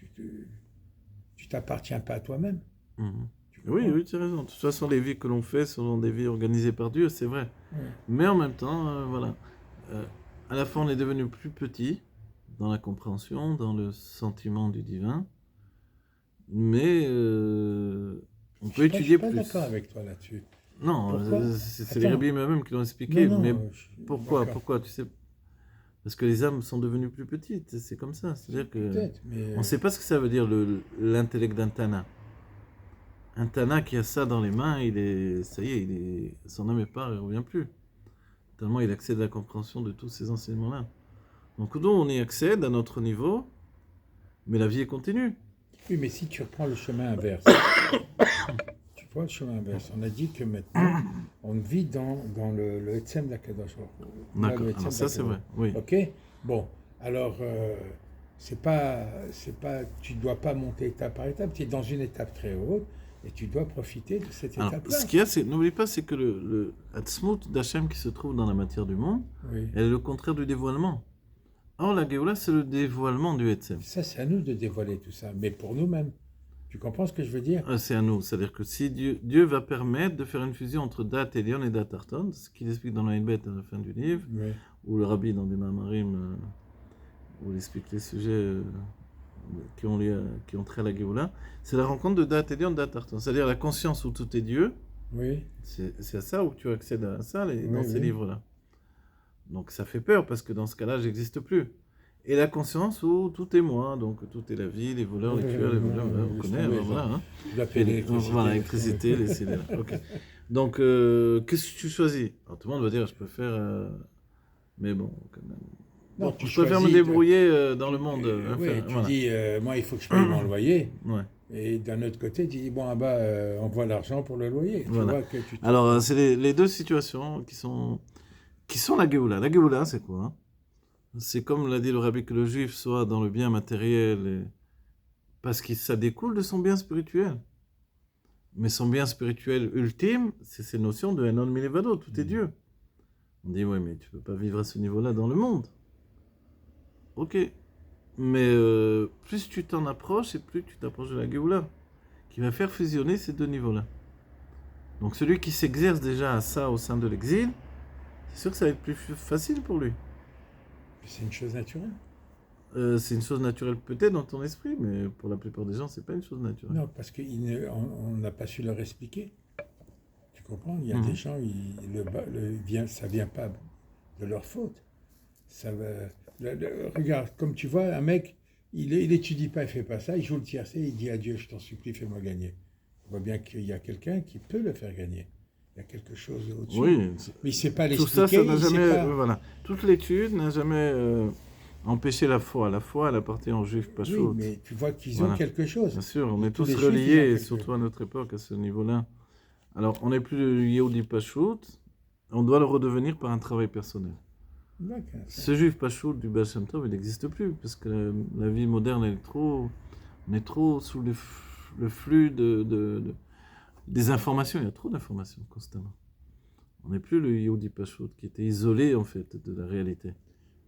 t'appartiens pas à toi-même. Oui, tu as raison. De toute façon, les vies que l'on fait sont des vies organisées par Dieu, c'est vrai. Mais en même temps, voilà. À la fin, on est devenu plus petit dans la compréhension, dans le sentiment du divin. Mais on peut étudier plus. Je suis pas d'accord avec toi là-dessus. Non, c'est les rabbis eux-mêmes qui l'ont expliqué. Non, mais pourquoi tu sais? Parce que les âmes sont devenues plus petites, c'est comme ça. C'est-à-dire que on ne sait pas ce que ça veut dire l'intellect d'un Tana. Un Tana qui a ça dans les mains, ça y est, son âme est part, il ne revient plus. Tellement il accède à la compréhension de tous ces enseignements-là. Donc nous, on y accède à notre niveau, mais la vie est continue. Oui, mais si tu reprends le chemin inverse, le chemin inverse. On a dit que maintenant, on vit dans le Etzem d'Akadosh Baruch Hu. Là, D'accord. le Etzem Alors ça, c'est vrai. Oui. Ok. Bon. Alors, c'est pas, tu dois pas monter étape par étape. Tu es dans une étape très haute et tu dois profiter de cette Alors, étape-là. ce qu'il y a, c'est, n'oublie pas, c'est que le Hatzmut d'Hachem qui se trouve dans la matière du monde, Oui. elle est le contraire du dévoilement. Or, la Géoula, c'est le dévoilement du Etzem. Ça, c'est à nous de dévoiler tout ça, mais pour nous-mêmes. Tu comprends ce que je veux dire? C'est à nous. C'est-à-dire que si Dieu va permettre de faire une fusion entre Dat Elion et Dat Arton, ce qu'il explique dans la Bête à la fin du livre, Oui. ou le Rabbi dans des Mamarim, où il explique les sujets qui ont trait à la Géoula, c'est la rencontre de Dat Elion et Dat Arton. C'est-à-dire la conscience où tout est Dieu. Oui. C'est à ça où tu accèdes à ça Oui, dans ces oui. livres-là. Donc ça fait peur parce que dans ce cas-là, j'existe plus. Et la conscience où tout est moi, donc tout est la vie, les voleurs, les tueurs, les voleurs, voilà, on connaît, alors voilà. Hein. Je l'appelle l'électricité. Voilà, l'électricité, les CD. Ok. Donc, qu'est-ce que tu choisis? Alors, tout le monde va dire, je peux faire, mais bon, quand même. Non, Bon, tu je préfère me choisis, débrouiller dans le monde. Oui, enfin, tu voilà. dis, moi, il faut que je paye mon loyer. Ouais. Et d'un autre côté, tu dis, bon, ah bah, on voit l'argent pour le loyer. Tu Voilà. vois que tu Alors, c'est les deux situations qui sont la Géoula. La Géoula, c'est quoi? C'est comme l'a dit le Rabbi, que le juif soit dans le bien matériel, parce que ça découle de son bien spirituel. Mais son bien spirituel ultime, c'est ces notions de Enon Milevado, tout est Dieu. On dit, oui, mais tu ne peux pas vivre à ce niveau-là dans le monde. Ok. Mais plus tu t'en approches, et plus tu t'approches de la Géoula, qui va faire fusionner ces deux niveaux-là. Donc celui qui s'exerce déjà à ça au sein de l'exil, c'est sûr que ça va être plus facile pour lui. C'est une chose naturelle. C'est une chose naturelle peut-être dans ton esprit, mais pour la plupart des gens, c'est pas une chose naturelle. Non, parce qu'on n'a pas su leur expliquer. Tu comprends? Il y a des gens, ça vient pas de leur faute. Ça va, regarde, comme tu vois, un mec, il étudie pas, il fait pas ça, il joue le tiercé, il dit à Dieu, je t'en supplie, fais-moi gagner. On voit bien qu'il y a quelqu'un qui peut le faire gagner. Il y a quelque chose au-dessus. Oui, Mais il ne sait pas tout l'expliquer. ça n'a il sait jamais. pas... Voilà. Toute l'étude n'a jamais empêché la foi. La foi, elle appartient aux juifs pas Oui, chauds. mais tu vois qu'ils ont quelque chose. Bien sûr, on est Tous tous les juifs, ils ont reliés, et quelque surtout chose. à notre époque, à ce niveau-là. Alors, on n'est plus le Yehudi Pachout, on doit le redevenir par un travail personnel. D'accord. Ce juif Pachout du Baal Shem Tov, il n'existe plus, parce que la vie moderne, on est trop sous le flux des informations. Il y a trop d'informations constamment. On n'est plus le Yehudi Pachout qui était isolé, en fait, de la réalité.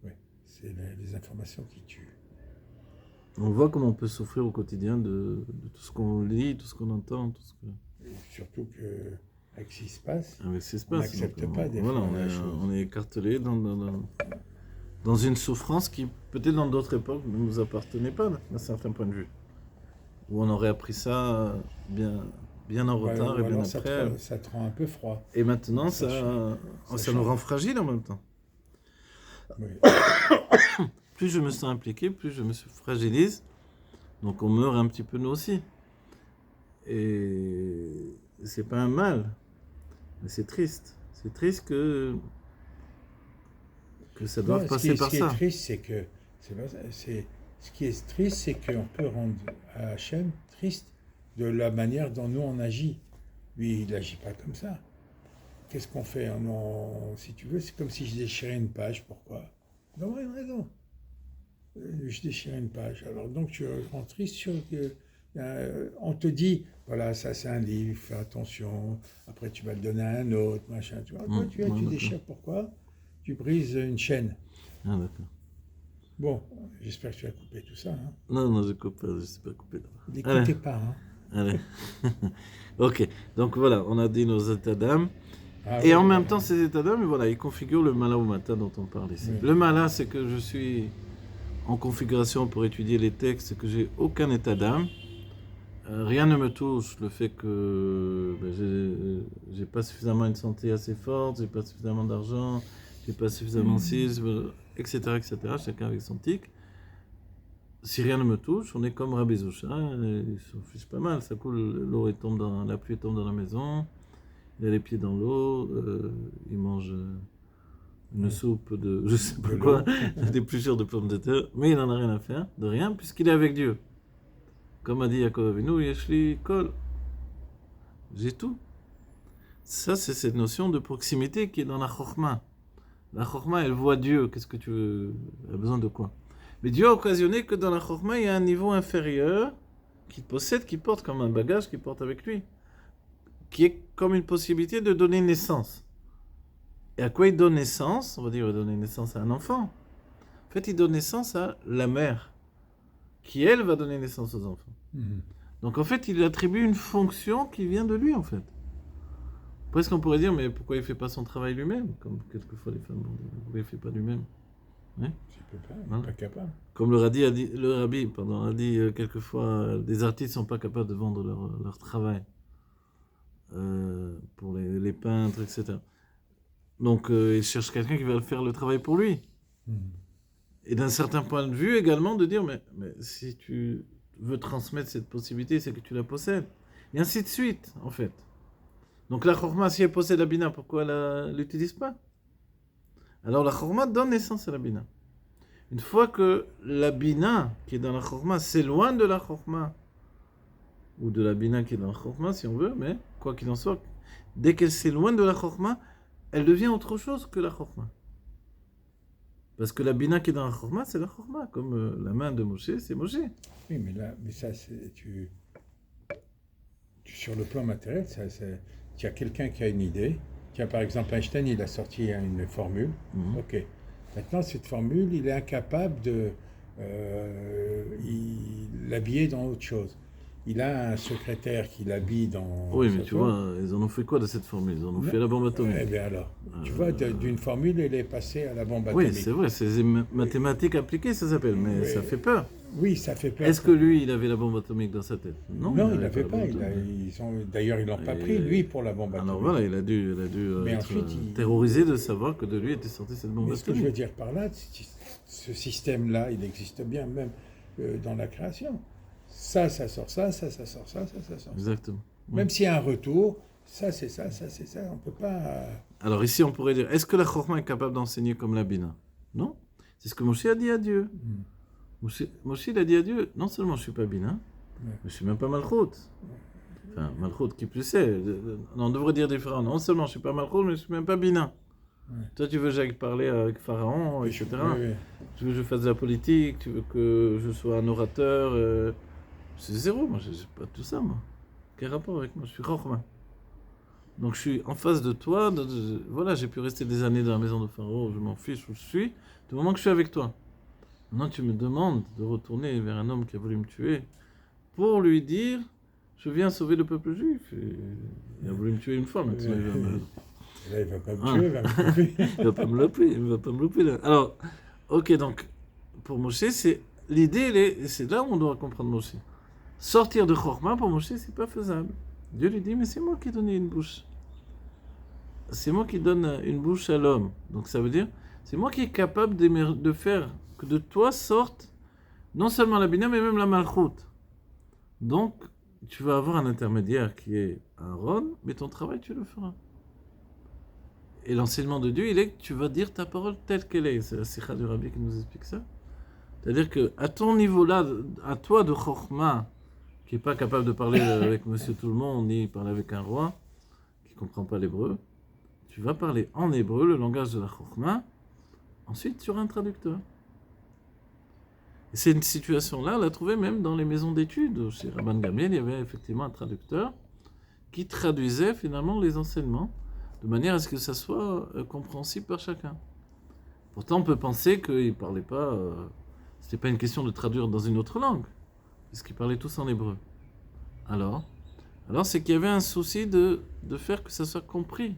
Oui, c'est les informations qui tuent. On voit comment on peut souffrir au quotidien de tout ce qu'on lit, tout ce qu'on entend, tout ce que... Et surtout qu'avec ce qui se passe, Avec ce qui se on passe. n'accepte Donc, pas des voilà, fois la chose. on est écartelé dans une souffrance qui, peut-être dans d'autres époques, ne nous appartenait pas, d'un certain point de vue. Où on aurait appris ça bien en retard Ou et bien alors après. ça te rend un peu froid. Et maintenant, Ça ça nous rend fragiles en même temps. Oui. Plus je me sens impliqué, plus je me fragilise. Donc on meurt un petit peu nous aussi. Et c'est pas un mal, mais c'est triste. C'est triste que ça doive passer par ça. Ce qui est triste, c'est que ce qui est triste, c'est qu'on peut rendre à Hachem triste de la manière dont nous on agit. Lui, il n'agit pas comme ça. Qu'est-ce qu'on fait? Si tu veux, c'est comme si je déchirais une page. Pourquoi? Non, une raison. Je déchirais une page. Alors donc tu rends triste sur que on te dit, voilà, ça c'est un livre, fais attention. Après tu vas le donner à un autre, machin. Tu vois, toi, tu déchires. Pourquoi? Tu brises une chaîne. Ah d'accord. Bon, j'espère que tu as coupé tout ça. Hein. Non, je coupe pas, je ne sais pas couper. N'écoutez pas. Hein. Allez. Ok, donc voilà, on a dit nos états d'âme. Ah, Et oui, en même temps, ces états d'âme, voilà, ils configurent le mala ou mata dont on parle ici. Oui. Le mala, c'est que je suis en configuration pour étudier les textes, que j'ai aucun état d'âme. Rien ne me touche, le fait que j'ai pas suffisamment une santé assez forte, j'ai pas suffisamment d'argent, j'ai pas suffisamment etc., etc., chacun avec son tic. Si rien ne me touche, on est comme Rabbi Zoucha, il s'en fiche pas mal, ça coule, la pluie tombe dans la maison, il a les pieds dans l'eau, il mange une soupe de je sais pas quoi, des plusieurs de pommes de terre, mais il n'en a rien à faire, de rien, puisqu'il est avec Dieu. Comme a dit Yaakov Avinu, Yeshli Kol. j'ai tout. Ça, c'est cette notion de proximité qui est dans la chorma. La chorma, elle voit Dieu. Qu'est-ce que tu veux? Elle a besoin de quoi? Mais Dieu a occasionné que dans la chorma, il y a un niveau inférieur qu'il possède, qu'il porte comme un bagage qu'il porte avec lui, qui est comme une possibilité de donner naissance. Et à quoi il donne naissance? On va dire qu'il va donner naissance à un enfant. En fait, il donne naissance à la mère, qui elle va donner naissance aux enfants. Donc en fait, il attribue une fonction qui vient de lui en fait. Presque on pourrait dire, mais pourquoi il ne fait pas son travail lui-même? Comme quelquefois les femmes vont dire, pourquoi il ne fait pas lui-même? Il n'est pas capable. Comme le rabbi a dit quelquefois, des artistes ne sont pas capables de vendre leur travail. Pour les peintres, etc. Donc il cherche quelqu'un qui va faire le travail pour lui. Et d'un certain point de vue également de dire, mais si tu veux transmettre cette possibilité, c'est que tu la possèdes. Et ainsi de suite, en fait. Donc la chorma, si elle possède la bina, pourquoi elle ne l'utilise pas? Alors la chorma donne naissance à la bina. Une fois que la bina qui est dans la chorma s'éloigne de la chorma, ou de la bina qui est dans la chorma si on veut, mais quoi qu'il en soit, dès qu'elle s'éloigne de la chorma, elle devient autre chose que la chorma. Parce que la bina qui est dans la chorma, c'est la chorma, comme la main de Moshe, c'est Moshe. Oui, mais ça, c'est, sur le plan matériel, tu as quelqu'un qui a une idée. Tiens, par exemple, Einstein, il a sorti une formule. Ok. Maintenant, cette formule, il est incapable de l'habiller dans autre chose. Il a un secrétaire qui l'habille dans... Oui, mais tu vois, ils en ont fait quoi de cette formule? Ils en ont fait la bombe atomique. Eh bien alors, tu vois, d'une formule, elle est passée à la bombe atomique. Oui, c'est vrai, c'est des mathématiques appliquées, ça s'appelle, mais ça fait peur. Oui, ça fait peur. Est-ce que lui, il avait la bombe atomique dans sa tête? Non, il n'avait pas. D'ailleurs, ils l'ont pas pris, lui, pour la bombe atomique. Alors voilà, il a dû mais être ensuite, terrorisé de savoir que de lui était sortie cette bombe mais atomique. ce que je veux dire par là, ce système-là, il existe bien, même dans la création. Ça sort ça, ça sort ça, ça sort ça. Exactement. Même s'il y a un retour, ça c'est ça, ça c'est ça, on ne peut pas... Alors ici, on pourrait dire, est-ce que la chorma est capable d'enseigner comme la bina? Non. C'est ce que Moshe a dit à Dieu. Moshe, il a dit à Dieu, non seulement je ne suis pas bina, mais je ne suis même pas malchut. Enfin, malchut, qui plus est. On devrait dire différent. Non seulement je ne suis pas malchut, mais je ne suis même pas bina. Toi, tu veux que j'aille parler avec Pharaon, etc. Tu veux que je fasse de la politique, tu veux que je sois un orateur. C'est zéro, moi, je n'ai pas tout ça, moi. Quel rapport avec moi? Je suis chorma. Donc je suis en face de toi, voilà, j'ai pu rester des années dans la maison de Pharaon, je m'en fiche où je suis, du moment que je suis avec toi. Maintenant tu me demandes de retourner vers un homme qui a voulu me tuer pour lui dire, je viens sauver le peuple juif. Et il a voulu me tuer une fois, maintenant Là, il ne va pas me tuer, il va me couper. Il ne va pas me louper là. Alors, ok, donc, pour Moshe, c'est l'idée, c'est là où on doit comprendre Moshe. Sortir de Chorma, pour Moshe, c'est pas faisable. Dieu lui dit, mais c'est moi qui ai donné une bouche. C'est moi qui donne une bouche à l'homme. Donc ça veut dire, c'est moi qui est capable de faire que de toi sorte non seulement la bina, mais même la malchut. Donc, tu vas avoir un intermédiaire qui est Aaron, mais ton travail, tu le feras. Et l'enseignement de Dieu, il est que tu vas dire ta parole telle qu'elle est. C'est la sikha du Rabbi qui nous explique ça. C'est-à-dire qu'à ton niveau-là, à toi de Chorma, qui n'est pas capable de parler avec monsieur tout le monde, ni parler avec un roi, qui ne comprend pas l'hébreu, tu vas parler en hébreu, le langage de la Chorma, ensuite tu auras un traducteur. Et c'est une situation-là, on l'a trouvée même dans les maisons d'études. Chez Rabban Gamliel, il y avait effectivement un traducteur qui traduisait finalement les enseignements de manière à ce que ça soit compréhensible par chacun. Pourtant, on peut penser qu'ils ne parlaient pas... c'était pas une question de traduire dans une autre langue, puisqu'ils parlaient tous en hébreu. Alors c'est qu'il y avait un souci de faire que ça soit compris.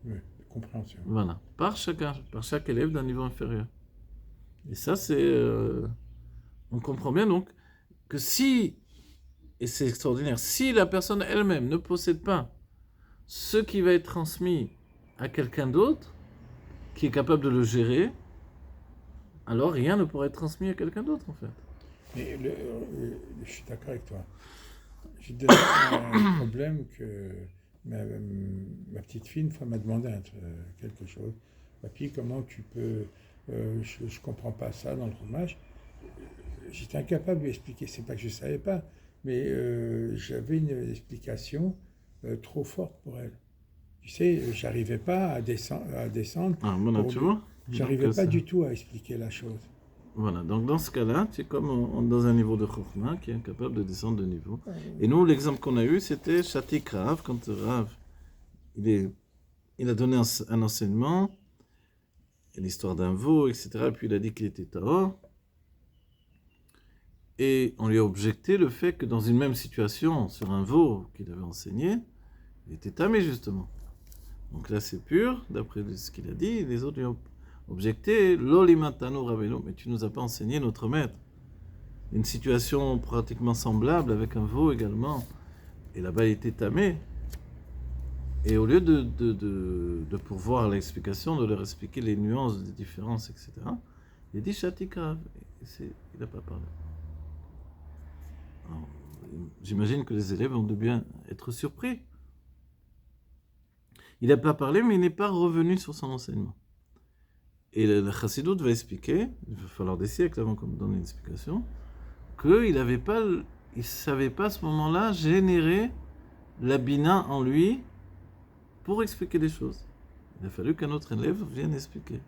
Oui, de compréhension. Voilà, par chaque élève d'un niveau inférieur. Et ça, c'est... on comprend bien donc que si, et c'est extraordinaire, si la personne elle-même ne possède pas ce qui va être transmis à quelqu'un d'autre, qui est capable de le gérer, alors rien ne pourrait être transmis à quelqu'un d'autre, en fait. Mais je suis d'accord avec toi. J'ai donné un problème que ma petite fille, une fois, m'a demandé quelque chose. Papy, comment tu peux... je ne comprends pas ça dans le roumage. J'étais incapable de lui expliquer. C'est pas que je ne savais pas, mais j'avais une explication trop forte pour elle. Tu sais, j'arrivais pas à descendre. Ah, bon, là, tu vois? J'arrivais Donc, pas ça- du tout à expliquer la chose. Voilà, donc dans ce cas-là, tu es comme dans un niveau de Chokhmah qui est incapable de descendre de niveau. Et nous, l'exemple qu'on a eu, c'était Shatik Rav, quand Rav, il a donné un enseignement, l'histoire d'un veau, etc. Et puis il a dit qu'il était Tahor. Et on lui a objecté le fait que dans une même situation, sur un veau qu'il avait enseigné, il était tamé justement. Donc là c'est pur, d'après ce qu'il a dit. Les autres lui ont objecté, Lolimatano Ravelo, mais tu nous as pas enseigné notre maître. Une situation pratiquement semblable avec un veau également. Et là-bas il était tamé. Et au lieu de pourvoir l'explication, de leur expliquer les nuances, les différences, etc., il a dit Shatika. Il n'a pas parlé. Alors, j'imagine que les élèves ont de bien être surpris. Il n'a pas parlé, mais il n'est pas revenu sur son enseignement. Et le Chassidoute va expliquer, il va falloir des siècles avant qu'on me donne une explication, qu'il ne savait pas à ce moment-là générer la bina en lui pour expliquer des choses. Il a fallu qu'un autre élève vienne expliquer.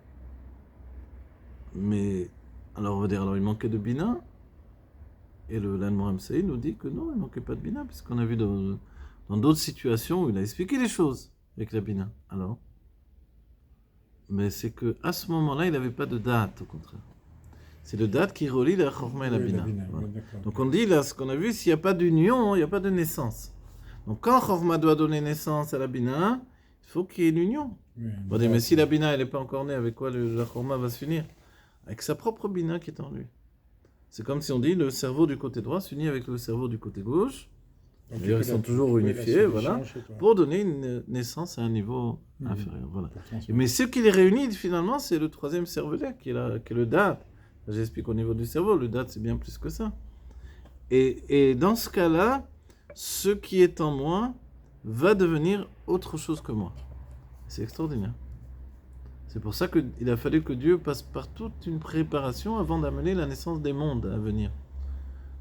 Mais, alors on va dire, alors il manquait de bina. Et le Moram Saïd nous dit que non, il ne manquait pas de bina, puisqu'on a vu dans d'autres situations où il a expliqué les choses avec la bina. Alors, mais c'est qu'à ce moment-là, il n'avait pas de date, au contraire. C'est le date qui relie la chorma et la bina. Voilà. Donc on dit là, ce qu'on a vu, s'il n'y a pas d'union, il n'y a pas de naissance. Donc quand chorma doit donner naissance à la bina, il faut qu'il y ait une union. Oui, On dit, mais si la bina elle n'est pas encore née, avec quoi la chorma va se finir? Avec sa propre bina qui est en lui. C'est comme si on dit le cerveau du côté droit s'unit avec le cerveau du côté gauche. Donc, D'ailleurs, ils sont toujours unifiés, voilà, pour donner une naissance à un niveau inférieur. Voilà. Mais ce qui les réunit finalement, c'est le troisième cervelet qui est le date. J'explique au niveau du cerveau, le date c'est bien plus que ça. Et dans ce cas-là, ce qui est en moi va devenir autre chose que moi. C'est extraordinaire. C'est pour ça qu'il a fallu que Dieu passe par toute une préparation avant d'amener la naissance des mondes à venir.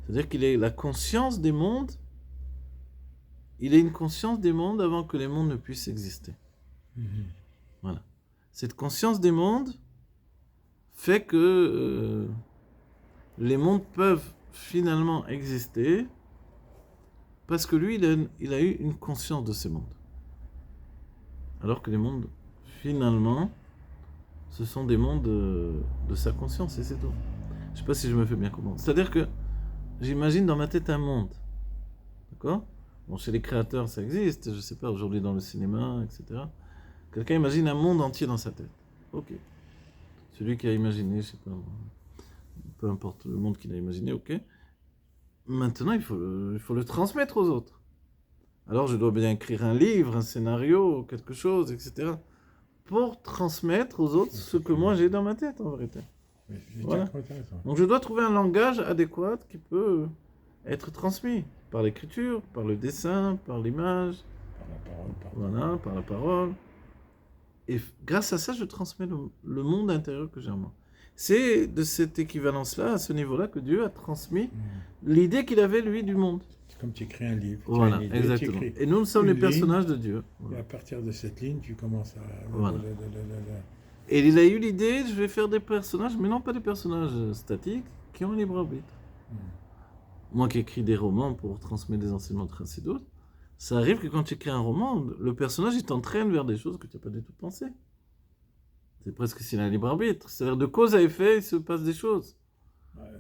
C'est-à-dire qu'il ait la conscience des mondes, il a une conscience des mondes avant que les mondes ne puissent exister. Voilà. Cette conscience des mondes fait que les mondes peuvent finalement exister parce que lui, il a eu une conscience de ces mondes. Alors que les mondes, finalement, ce sont des mondes de sa conscience et c'est tout. Je ne sais pas si je me fais bien comprendre. C'est-à-dire que j'imagine dans ma tête un monde. D'accord ? Bon, chez les créateurs, ça existe, je ne sais pas, aujourd'hui dans le cinéma, etc. Quelqu'un imagine un monde entier dans sa tête. Ok. Celui qui a imaginé, je ne sais pas, peu importe le monde qu'il a imaginé, ok. Maintenant, il faut le transmettre aux autres. Alors, je dois bien écrire un livre, un scénario, quelque chose, etc. pour transmettre aux autres ce que moi j'ai dans ma tête, en vérité. Voilà. Donc, je dois trouver un langage adéquat qui peut être transmis par l'écriture, par le dessin, par l'image, par la parole. Et grâce à ça, je transmets le monde intérieur que j'ai en moi. C'est de cette équivalence-là, à ce niveau-là, que Dieu a transmis l'idée qu'il avait, lui, du monde. C'est comme tu écris un livre. Voilà, exactement. Et nous sommes les personnages de Dieu. Voilà. Et à partir de cette ligne, tu commences à... Voilà. Et il a eu l'idée, je vais faire des personnages, mais non pas des personnages statiques, qui ont un libre arbitre. Moi qui écris des romans pour transmettre des enseignements de Chassidut, ça arrive que quand tu écris un roman, le personnage il t'entraîne vers des choses que tu n'as pas du tout pensé. C'est presque s'il a un libre arbitre. C'est-à-dire de cause à effet, il se passe des choses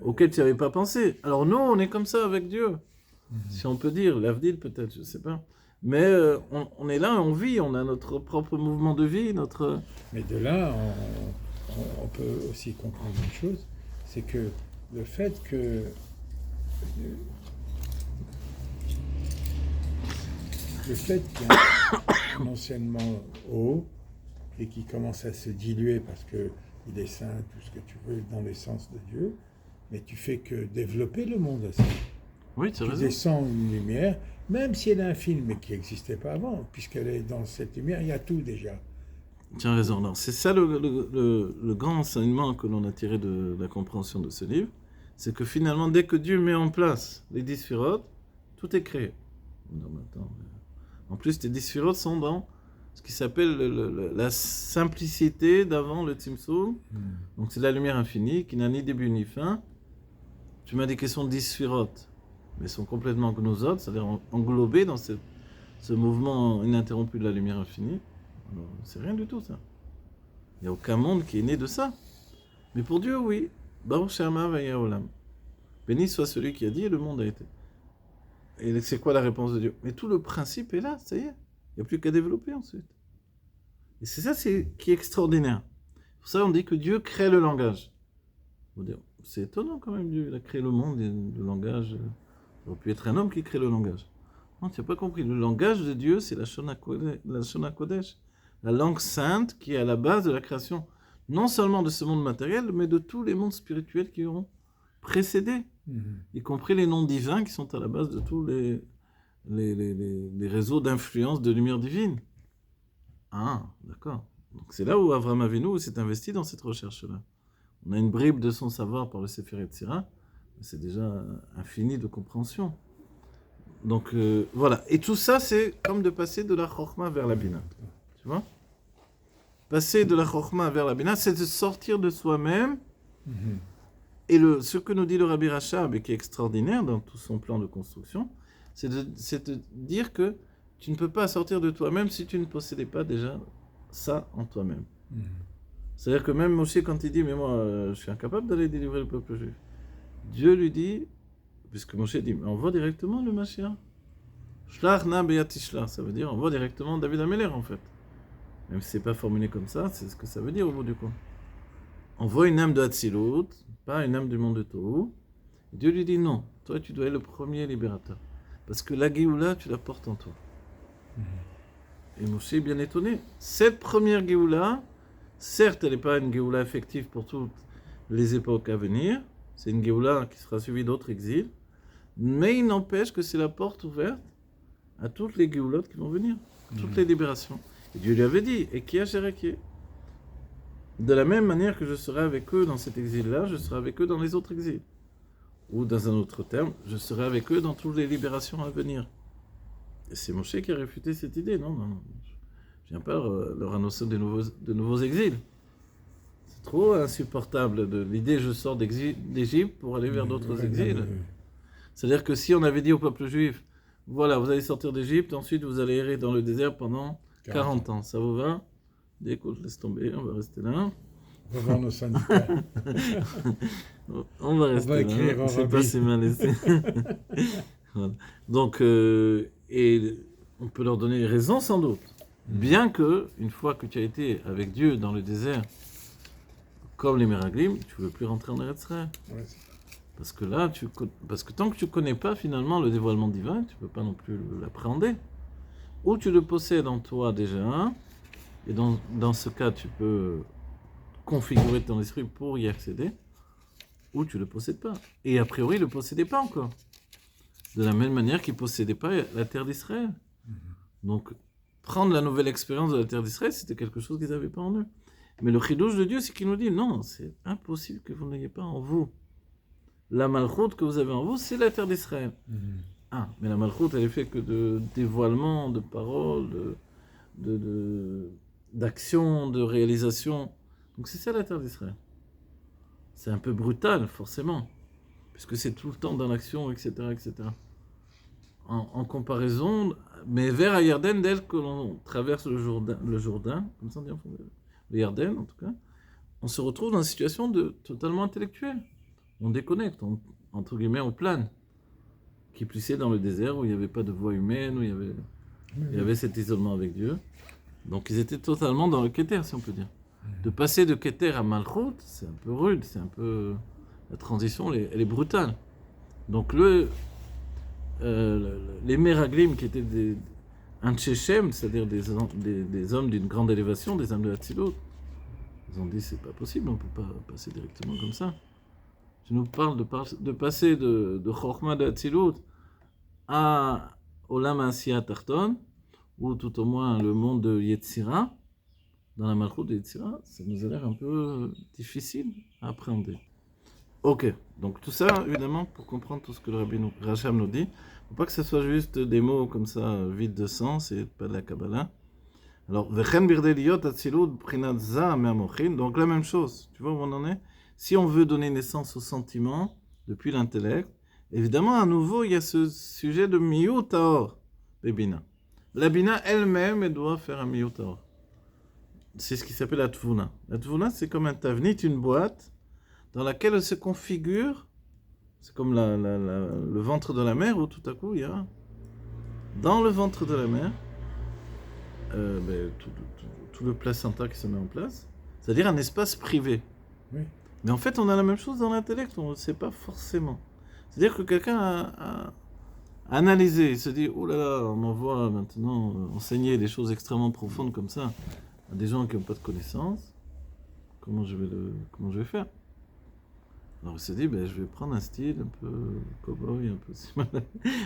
auxquelles tu n'avais pas pensé. Alors nous, on est comme ça avec Dieu. Si on peut dire, l'Avdil peut-être, je ne sais pas. Mais on est là, on vit, on a notre propre mouvement de vie, notre... Mais de là, on peut aussi comprendre une chose, c'est que le fait que... Le fait qu'il y a un enseignement haut et qui commence à se diluer parce qu'il est saint, tout ce que tu veux, dans l'essence de Dieu, mais tu fais que développer le monde aussi. Oui, c'est vrai. Tu descends une lumière, même si elle est infime, mais qui n'existait pas avant, puisqu'elle est dans cette lumière, il y a tout déjà. Tu as raison. Alors, c'est ça le grand enseignement que l'on a tiré de la compréhension de ce livre, c'est que finalement, dès que Dieu met en place les 10 sphirotes, tout est créé. Non, mais attends, En plus, les 10 sphirotes sont dans ce qui s'appelle la simplicité d'avant le Tzimtzum. Donc c'est la lumière infinie qui n'a ni début ni fin. Tu m'as dit qu'elles sont 10 sphirotes, mais elles sont complètement gnosot, c'est-à-dire englobées dans ce mouvement ininterrompu de la lumière infinie. Alors, c'est rien du tout ça. Il n'y a aucun monde qui est né de ça. Mais pour Dieu, oui. Baruch Shema Vaya Olam. Béni soit celui qui a dit et le monde a été. Et c'est quoi la réponse de Dieu? Mais tout le principe est là, ça y est. Il n'y a plus qu'à développer ensuite. Et c'est ça qui est extraordinaire. Pour ça, on dit que Dieu crée le langage. C'est étonnant quand même, Dieu. Il a créé le monde et le langage. Il aurait pu être un homme qui crée le langage. Non, tu n'as pas compris. Le langage de Dieu, c'est la Shona Kodesh. La langue sainte qui est à la base de la création. Non seulement de ce monde matériel, mais de tous les mondes spirituels qui auront précédé. Y compris les noms divins qui sont à la base de tous les réseaux d'influence de lumière divine. Ah, d'accord. Donc c'est là où Avraham Avinu s'est investi dans cette recherche-là. On a une bribe de son savoir par le Sefer Yetzirah, mais c'est déjà infini de compréhension. Donc voilà. Et tout ça, c'est comme de passer de la Chokhmah vers la Bina. Tu vois? Passer de la Chokhmah vers la Bina, c'est de sortir de soi-même. Et ce que nous dit le Rabbi Rachab, et qui est extraordinaire dans tout son plan de construction, c'est de dire que tu ne peux pas sortir de toi-même si tu ne possédais pas déjà ça en toi-même. C'est-à-dire que même Moshe, quand il dit « Mais moi, je suis incapable d'aller délivrer le peuple juif », Dieu lui dit, puisque Moshe dit « Mais envoie directement le Mashiach. Shlach na beyatishla », ça veut dire « envoie directement David Améler » en fait. Même si ce n'est pas formulé comme ça, c'est ce que ça veut dire au bout du compte. Envoie une âme de Hatzilut, pas une âme du monde de Tohu. Dieu lui dit non, toi tu dois être le premier libérateur. Parce que la Géoula, tu la portes en toi. Et Moshe est bien étonné. Cette première Géoula, certes, elle n'est pas une Géoula effective pour toutes les époques à venir. C'est une Géoula qui sera suivie d'autres exils. Mais il n'empêche que c'est la porte ouverte à toutes les Géoulottes qui vont venir. Toutes les libérations. Et Dieu lui avait dit, et qui a Jéréké. De la même manière que je serai avec eux dans cet exil-là, je serai avec eux dans les autres exils. Ou dans un autre terme, je serai avec eux dans toutes les libérations à venir. Et c'est Moshe qui a réfuté cette idée, non. Je viens pas leur annoncer de nouveaux exils. C'est trop insupportable de l'idée je sors d'Égypte pour aller vers d'autres exils. C'est-à-dire que si on avait dit au peuple juif, voilà, vous allez sortir d'Égypte, ensuite vous allez errer dans le désert pendant 40 ans, ça vous va? Écoute, laisse tomber, on va rester là. On va voir nos syndicats. On va rester là. C'est pas si mal laissé. Voilà. Donc, et on peut leur donner raison sans doute. Bien que, une fois que tu as été avec Dieu dans le désert, comme les Meraglim, tu ne veux plus rentrer en Eretz Israël. Ouais, parce que là, parce que tant que tu ne connais pas finalement le dévoilement divin, tu ne peux pas non plus l'appréhender. Ou tu le possèdes en toi déjà, et dans ce cas, tu peux configurer ton esprit pour y accéder, ou tu ne le possèdes pas. Et a priori, il ne le possédait pas encore. De la même manière qu'il ne possédait pas la terre d'Israël. Donc, prendre la nouvelle expérience de la terre d'Israël, c'était quelque chose qu'ils n'avaient pas en eux. Mais le chidouche de Dieu, c'est qu'il nous dit, non, c'est impossible que vous n'ayez pas en vous. La malchoute que vous avez en vous, c'est la terre d'Israël. Ah, mais la malchoute, elle est faite que de dévoilement, de paroles, d'action, de réalisation. Donc c'est ça la terre d'Israël. C'est un peu brutal, forcément, puisque c'est tout le temps dans l'action, etc., etc. En comparaison, mais vers à Yarden, dès que l'on traverse le Jourdain, comme ça on dit en français, le Yarden en tout cas, on se retrouve dans une situation totalement intellectuelle. On déconnecte, entre guillemets, on plane. Qui plissait dans le désert où il n'y avait pas de voix humaine, où il y avait cet isolement avec Dieu. Donc ils étaient totalement dans le Keter, si on peut dire. De passer de Keter à Malchut, c'est un peu rude, c'est un peu... La transition, elle est brutale. Donc les Meraglim, qui étaient des Anshechem, c'est-à-dire des hommes d'une grande élévation, des âmes de Hatzilut, ils ont dit, c'est pas possible, on ne peut pas passer directement comme ça. Tu nous parles de passer de Chokhmah de Hatzilut à Olam Asiyat Tarton, ou tout au moins le monde de Yetzira, dans la Malchut de Yetzira, ça nous a l'air un peu difficile à appréhender. Ok, donc tout ça, évidemment, pour comprendre tout ce que le Rabbi Rachab nous dit, Faut pas que ce soit juste des mots comme ça, vides de sens et pas de la Kabbalah. Alors, Vechen birdei liyot atzilut b'chinat za me'amochin. Donc la même chose, tu vois où on en est? Si on veut donner naissance au sentiment depuis l'intellect, évidemment, à nouveau, il y a ce sujet de miyut taor, bebina. La bina elle-même, elle doit faire un miyut taor. C'est ce qui s'appelle la tvuna. La tvuna, c'est comme un tavnit, une boîte, dans laquelle elle se configure. C'est comme le ventre de la mer, où tout à coup, il y a, dans le ventre de la mer, tout le placenta qui se met en place, c'est-à-dire un espace privé. Oui. Mais en fait, on a la même chose dans l'intellect, on ne le sait pas forcément. C'est-à-dire que quelqu'un a analysé, il se dit, oh là là, on m'envoie maintenant enseigner des choses extrêmement profondes comme ça à des gens qui n'ont pas de connaissances. Comment je vais faire? Alors il se dit, je vais prendre un style un peu cow-boy, un peu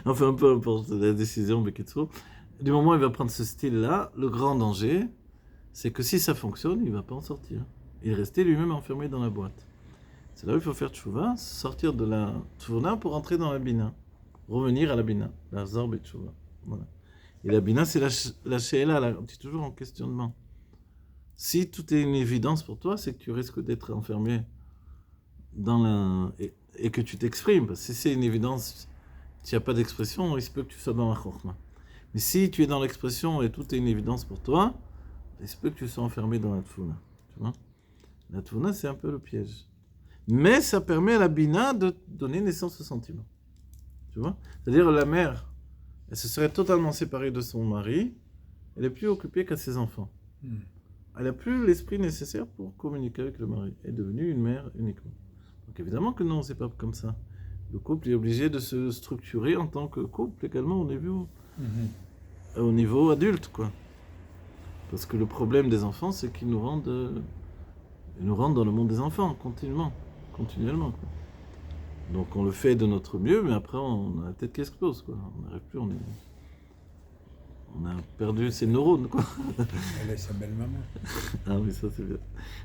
enfin peu importe la décision, mais qu'il faut. Du moment où il va prendre ce style-là, le grand danger, c'est que si ça fonctionne, il ne va pas en sortir. Il est resté lui-même enfermé dans la boîte. C'est là où il faut faire tchouva, sortir de la tchouva pour entrer dans la bina. Revenir à la bina, la zorb et tchouva. Voilà. Et la bina, c'est la she'ela, tu es toujours en questionnement. Si tout est une évidence pour toi, c'est que tu risques d'être enfermé dans et que tu t'exprimes. Parce que si c'est une évidence, s'il n'y a pas d'expression, il se peut que tu sois dans la chorma. Mais si tu es dans l'expression et tout est une évidence pour toi, il se peut que tu sois enfermé dans la tfouna. Tu vois? La tfouna, c'est un peu le piège. Mais ça permet à la bina de donner naissance au sentiment. Tu vois? C'est-à-dire la mère, elle se serait totalement séparée de son mari, elle est plus occupée qu'à ses enfants. Elle n'a plus l'esprit nécessaire pour communiquer avec le mari. Elle est devenue une mère uniquement. Donc évidemment que non, c'est pas comme ça. Le couple est obligé de se structurer en tant que couple également au niveau adulte, quoi. Parce que le problème des enfants, c'est qu'ils nous rendent dans le monde des enfants, continuellement, quoi. Donc on le fait de notre mieux, mais après on a la tête qui explose, quoi. On n'arrive plus, on a perdu ses neurones, quoi. Elle est sa belle-maman. Ah oui, ça c'est bien.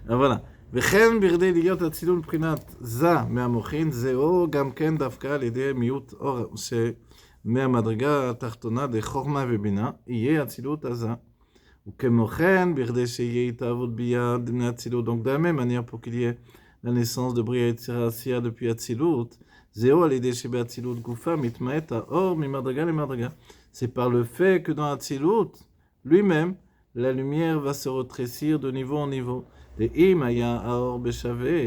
Ah voilà. וכן בכדי להיות אצילות מבחינת זה מהמוחין, זהו גם כן דווקא על ידי מיעוט אור שמהמדרגה התחתונה דחוכמה ובינה, יהיה אצילות עזה. וכמו כן, בכדי שיהיה התאהבות ביד מאצילות, donc de la même manière pour qu'il y ait la naissance de בריאה יצירה עשייה depuis אצילות, זהו על ידי שבאצילות גופה מתמעט האור ממדרגה למדרגה. C'est par le fait que dans אצילות, lui-même, la lumière va se rétrécir de niveau en niveau. Et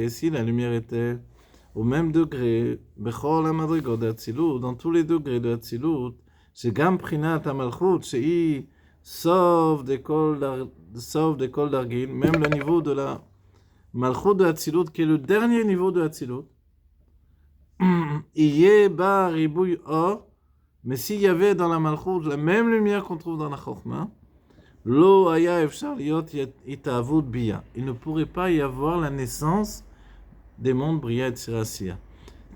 si la lumière était au même degré, dans tous les degrés de Hatzilut, שגם בחינת המלכות שהיא סוף דכל דרגין, même le niveau de la Malchut de Hatzilut, qui est le dernier niveau de Hatzilut, יהיה בה ריבוי אור, mais s'il y avait dans la Malchut la même lumière qu'on trouve dans la Chokhmah, Lo aya efshar liot itavut bia. Il ne pourrait pas y avoir la naissance des mondes bria et tsirasiya.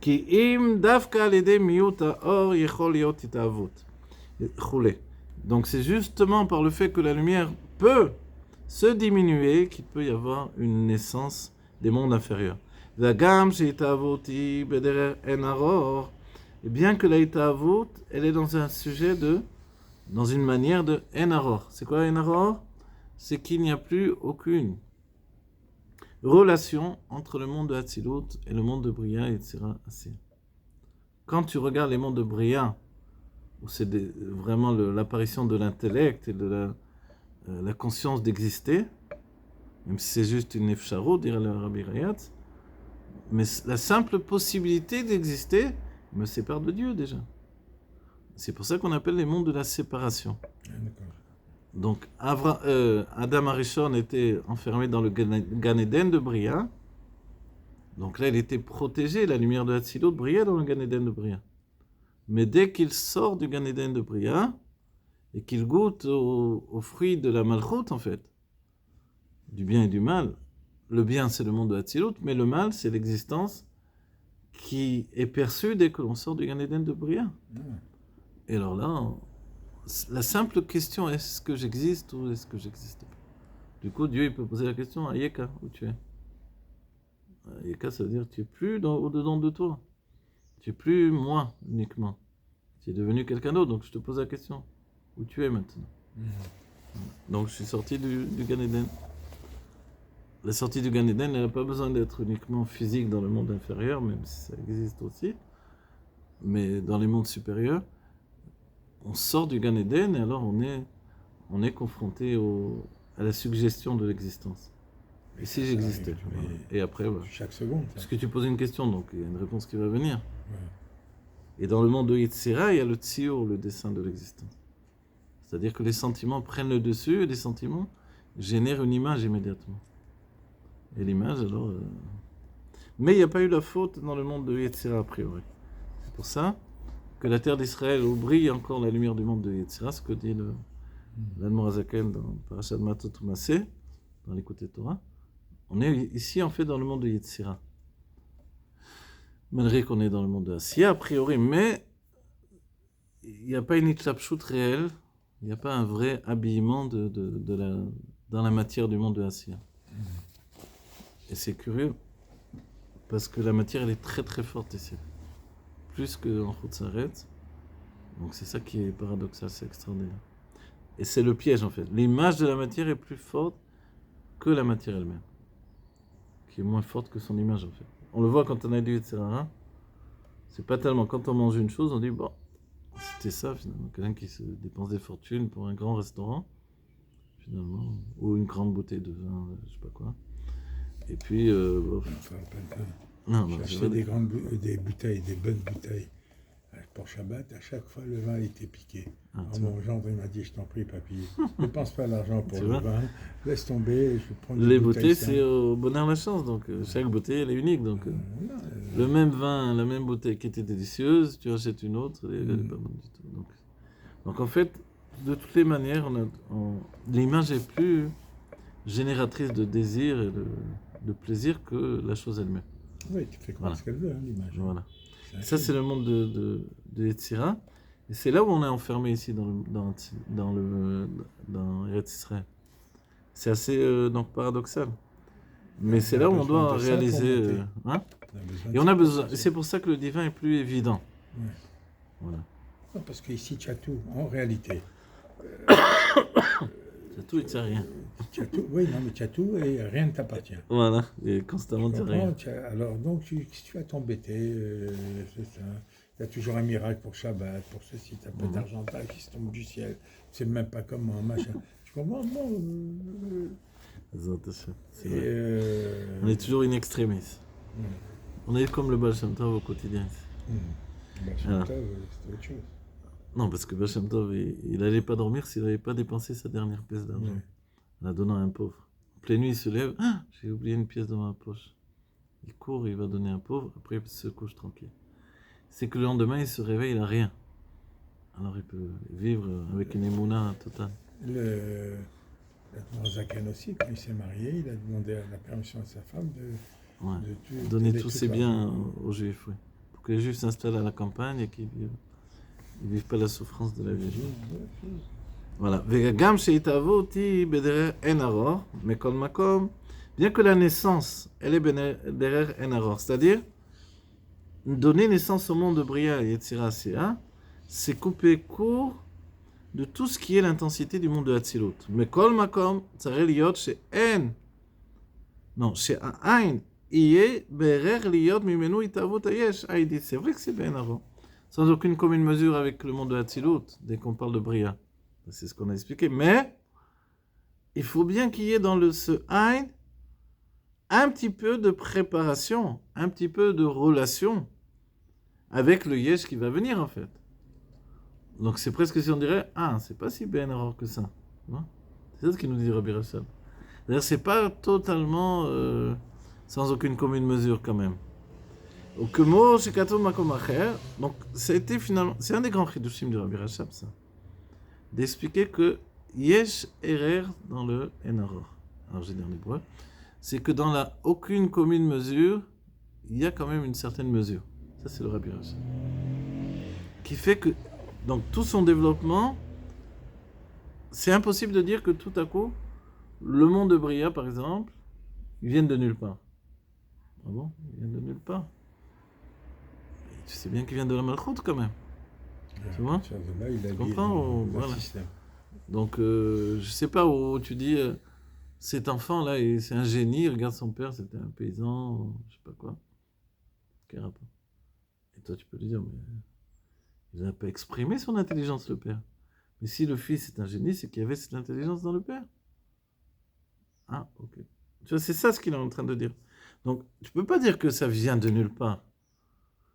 Ki im davka l'ede miut or yechol liot itavut. Donc c'est justement par le fait que la lumière peut se diminuer qu'il peut y avoir une naissance des mondes inférieurs. Vagam sheitavuti bederer enaror. Et bien que la itavut, elle est dans un sujet dans une manière de enaror. C'est quoi enaror? C'est qu'il n'y a plus aucune relation entre le monde de Hatzilut et le monde de Bria, etc. Quand tu regardes les mondes de Bria, où c'est vraiment l'apparition de l'intellect et de la conscience d'exister, même si c'est juste une efsharo, dirait le Rabbi Rayat, mais la simple possibilité d'exister me sépare de Dieu déjà. C'est pour ça qu'on appelle les mondes de la séparation. Donc, Adam Arishon était enfermé dans le Gan Eden de Bria. Donc là, il était protégé, la lumière de Hatzilut brillait dans le Gan Eden de Bria. Mais dès qu'il sort du Gan Eden de Bria, et qu'il goûte aux fruits de la Malchut, en fait, du bien et du mal, le bien, c'est le monde de Hatzilut, mais le mal, c'est l'existence qui est perçue dès que l'on sort du Gan Eden de Bria. Et alors là, la simple question, est-ce que j'existe ou est-ce que j'existe pas? Du coup, Dieu il peut poser la question à Yeka, où tu es. Yeka, ça veut dire que tu n'es plus au-dedans de toi. Tu n'es plus moi uniquement. Tu es devenu quelqu'un d'autre, donc je te pose la question. Où tu es maintenant? Mhm. Donc je suis sorti du Gan Eden. La sortie du Gan Eden, elle n'a pas besoin d'être uniquement physique dans le monde inférieur, même si ça existe aussi. Mais dans les mondes supérieurs, on sort du Gan Eden et alors on est confronté à la suggestion de l'existence. Et si Ça j'existais arrive, voilà. mais Et après, voilà. chaque seconde. Ça. Parce que tu poses une question, donc il y a une réponse qui va venir. Ouais. Et dans le monde de Yetzira, il y a le Tziur, le dessin de l'existence. C'est-à-dire que les sentiments prennent le dessus et les sentiments génèrent une image immédiatement. Et l'image, alors... Mais il n'y a pas eu la faute dans le monde de Yetzira, a priori. C'est pour ça que la terre d'Israël, où brille encore la lumière du monde de Yetzira, ce que dit l'Admorazaken dans Parashat Matot Massé, dans l'Écoute Torah. On est ici, en fait, dans le monde de Yetzira. Malgré qu'on est dans le monde de Asiya, a priori, mais il n'y a pas une Itlapshut réelle, il n'y a pas un vrai habillement dans la matière du monde de Asiya. Et c'est curieux, parce que la matière, elle est très très forte ici. Plus qu'en Chutzaret. Donc c'est ça qui est paradoxal, c'est extraordinaire. Et c'est le piège, en fait. L'image de la matière est plus forte que la matière elle-même. Qui est moins forte que son image, en fait. On le voit quand on a du Yetzirah. C'est pas tellement quand on mange une chose, on dit bon, c'était ça finalement. Quelqu'un qui se dépense des fortunes pour un grand restaurant, finalement, ou une grande bouteille de vin, je sais pas quoi. Et puis, Enfin, pas de vin. non, J'ai acheté des bouteilles, des bonnes bouteilles pour Shabbat. À chaque fois, le vin était piqué. Alors mon gendre il m'a dit, je t'en prie, papy, ne pense pas à l'argent pour le vin, laisse tomber, je vais prendre les bouteilles, c'est au bonheur la chance, donc chaque bouteille, elle est unique. Donc, le même vin, la même bouteille qui était délicieuse, tu achètes une autre, elle n'est pas bonne du tout. Donc en fait, de toutes les manières, l'image est plus génératrice de désir et de plaisir que la chose elle-même. Oui, tu fais croire ce qu'elle veut, hein, l'image. Voilà. Ça, c'est le monde de Yetzira. Et c'est là où on est enfermé ici dans Eretz Israël. C'est assez donc paradoxal. Mais c'est là où on doit réaliser. Et on a besoin. C'est pour ça que le divin est plus évident. Ouais. Voilà. Non, parce qu'ici, tu as tout, en réalité. Tu as tout et tu n'as rien. Tu as tout, oui, non, mais tu as tout et rien ne t'appartient. Voilà. Et constamment, tu n'as rien. Alors, donc, tu vas t'embêter, c'est ça. Il y a toujours un miracle pour Shabbat, pour ceci, tu n'as pas d'argent qui se tombe du ciel. C'est même pas comment, machin. Tu comprends? Non. On est toujours in extremis. On est comme le Baal Shem Tov au quotidien. Baal Shem Tov, c'était autre chose. Non, parce que Baal Shem Tov, il n'allait pas dormir s'il n'avait pas dépensé sa dernière pièce d'argent. En la donnant à un pauvre. En pleine nuit, il se lève. Ah, j'ai oublié une pièce dans ma poche. Il court, il va donner à un pauvre, après il se couche tranquille. C'est que le lendemain, il se réveille, il n'a rien. Alors il peut vivre avec une émouna totale. Zaken aussi, quand il s'est marié, il a demandé la permission à sa femme de donner tous ses biens aux Juifs, oui. Pour que les Juifs s'installent à la campagne et qu'ils ne vivent pas la souffrance de la vie. Voilà. Vegam sheitavoti bederer enaror, mekol makom. Bien que la naissance, elle est bederer enaror, c'est-à-dire donner naissance au monde de Bria et Yetzira Asiya, c'est couper court de tout ce qui est l'intensité du monde de Hatzilut. Mais kol makom tzareh liyot she'en, non, she'ain iye berer liyot mimenu itavut hayesh haïdit. C'est vrai que c'est ben avant, sans aucune commune mesure avec le monde de Hatzilut, dès qu'on parle de Bria. C'est ce qu'on a expliqué. Mais il faut bien qu'il y ait dans ce ain un petit peu de préparation, un petit peu de relation avec le yesh qui va venir en fait. Donc c'est presque si on dirait, c'est pas si bien erreur que ça. C'est ça ce qu'il nous dit Rabbi Rachel. C'est-à-dire c'est pas totalement sans aucune commune mesure quand même. Donc ça a été finalement, c'est un des grands chidushim de Rabbi Rachel, ça, d'expliquer que yesh erer dans le enaror. Alors j'ai dit en hébreu, c'est que dans la aucune commune mesure, il y a quand même une certaine mesure. Ça c'est le Rabbi Rachel. Qui fait que donc tout son développement, c'est impossible de dire que tout à coup, le monde de Bria, par exemple, ils viennent de nulle part. Ah bon? Ils viennent de nulle part. Et tu sais bien qu'ils viennent de la Malchoute quand même. Tu vois? À partir de là, il a Tu dit comprends? le Voilà. système. Donc, je sais pas où tu dis, cet enfant-là, c'est un génie, regarde son père, c'était un paysan, je sais pas quoi. Quel rapport? Et toi, tu peux lui dire, mais il n'a pas exprimé son intelligence, le père. Mais si le fils est un génie, c'est qu'il y avait cette intelligence dans le père. Ah, ok. Tu vois, c'est ça ce qu'il est en train de dire. Donc, tu peux pas dire que ça vient de nulle part.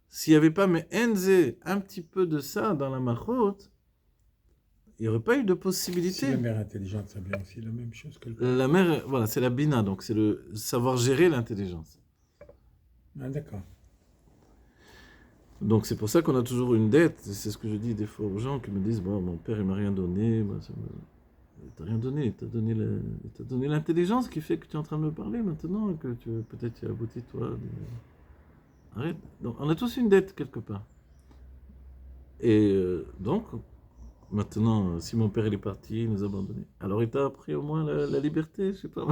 S'il n'y avait pas, mais Enze, un petit peu de ça dans la Malchut, il n'y aurait pas eu de Si possibilité. la mère intelligente, ça vient aussi la même chose que le père. La mère, voilà, c'est la Bina, donc c'est le savoir gérer l'intelligence. Ah, d'accord. Donc c'est pour ça qu'on a toujours une dette. C'est ce que je dis des fois aux gens qui me disent, bon, mon père il m'a rien donné. Il t'a rien donné. Il t'a donné l'intelligence qui fait que tu es en train de me parler maintenant et que peut-être tu as abouti toi. Arrête. Donc on a tous une dette quelque part. Et donc maintenant, si mon père il est parti, il nous a abandonnés. Alors il t'a appris au moins la liberté, je sais pas,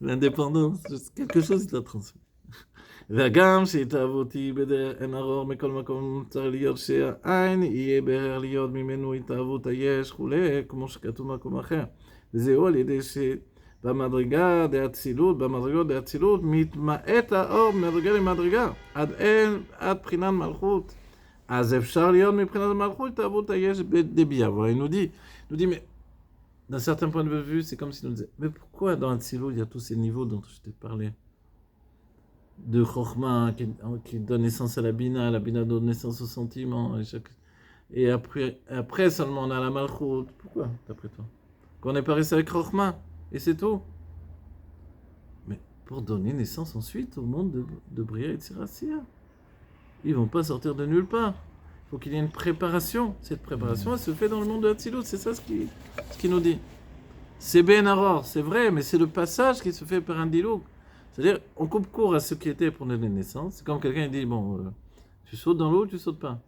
l'indépendance, quelque chose il t'a transmis. והגם שהתאהבותי בדרך אין ארור מכל מקום צריך להיות שהעין יהיה בהר להיות ממנו התאהבות היש וכולי, כמו שכתוב במקום אחר. וזהו על ידי שבמדרגות דאצילות מתמעט האור ממדרגה למדרגה עד בחינת מלכות. אז אפשר להיות מבחינת המלכות התאהבות היש בדביה. Voilà, il nous dit, mais d'un certain point de vue, c'est comme s'il nous disait, mais pourquoi dans Atsilut il y a tous ces niveaux dont je t'ai parlé? De Chokhmah qui donne naissance à la Bina donne naissance au sentiment. Et après seulement on a la Malchut. Pourquoi, d'après toi? Qu'on est pas resté avec Chokhmah, et c'est tout. Mais pour donner naissance ensuite au monde de Bria et de Sirassia. Ils vont pas sortir de nulle part. Il faut qu'il y ait une préparation. Cette préparation, elle se fait dans le monde de Hatzilut. C'est ça ce qu'il nous dit. C'est Ben Aror, c'est vrai, mais c'est le passage qui se fait par un dilouk. C'est-à-dire, on coupe court à ce qui était pour donner naissance. C'est comme quelqu'un dit, bon, tu sautes dans l'eau ou tu sautes pas?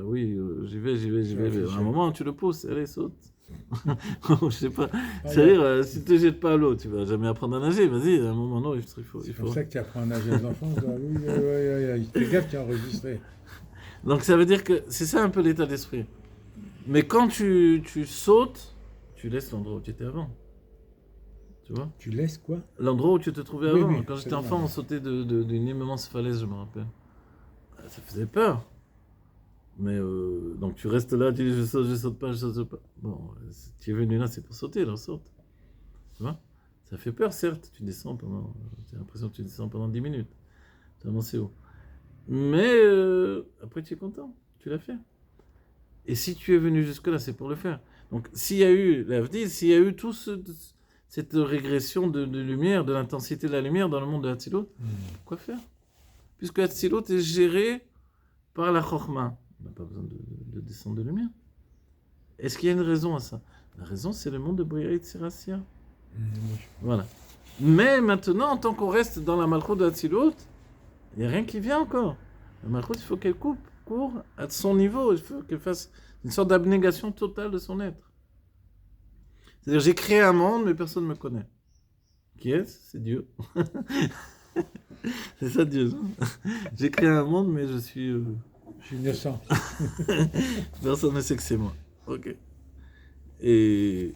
Oui, j'y vais. À un moment, tu le pousses, allez, saute. Je sais pas. C'est-à-dire, si tu ne te jettes pas à l'eau, tu vas jamais apprendre à nager. Vas-y, à un moment, non, il faut. C'est pour ça que tu apprends à nager aux enfants. Oui. Fais gaffe, tu as enregistré. Donc, ça veut dire que c'est ça un peu l'état d'esprit. Mais quand tu sautes, tu laisses l'endroit où tu étais avant. Tu vois? Tu laisses quoi? L'endroit où tu te trouvais avant. Oui, Quand j'étais enfant, on sautait d'une immense falaise, je me rappelle. Ça faisait peur. Mais donc tu restes là, tu dis je saute pas. Bon, tu es venu là, c'est pour sauter, alors saute. Tu vois? Ça fait peur, certes. Tu descends pendant. Tu as l'impression que tu descends pendant 10 minutes. Tellement c'est haut. Mais après, tu es content. Tu l'as fait. Et si tu es venu jusque-là, c'est pour le faire. Donc, s'il y a eu l'Avdil, s'il y a eu cette régression de lumière, de l'intensité de la lumière dans le monde de Hatzilut, quoi faire? Puisque Hatzilut est géré par la Chokhmah. On n'a pas besoin de descendre de lumière. Est-ce qu'il y a une raison à ça? La raison, c'est le monde de Bria et de Sirassia. Voilà. Mais maintenant, en tant qu'on reste dans la Malchut de Hatzilut, il n'y a rien qui vient encore. La Malchut, il faut qu'elle coupe court à son niveau. Il faut qu'elle fasse une sorte d'abnégation totale de son être. C'est-à-dire, j'ai créé un monde, mais personne ne me connaît. Qui est-ce? C'est Dieu. C'est ça Dieu. J'ai créé un monde, mais je suis innocent. Personne ne sait que c'est moi. Ok. Et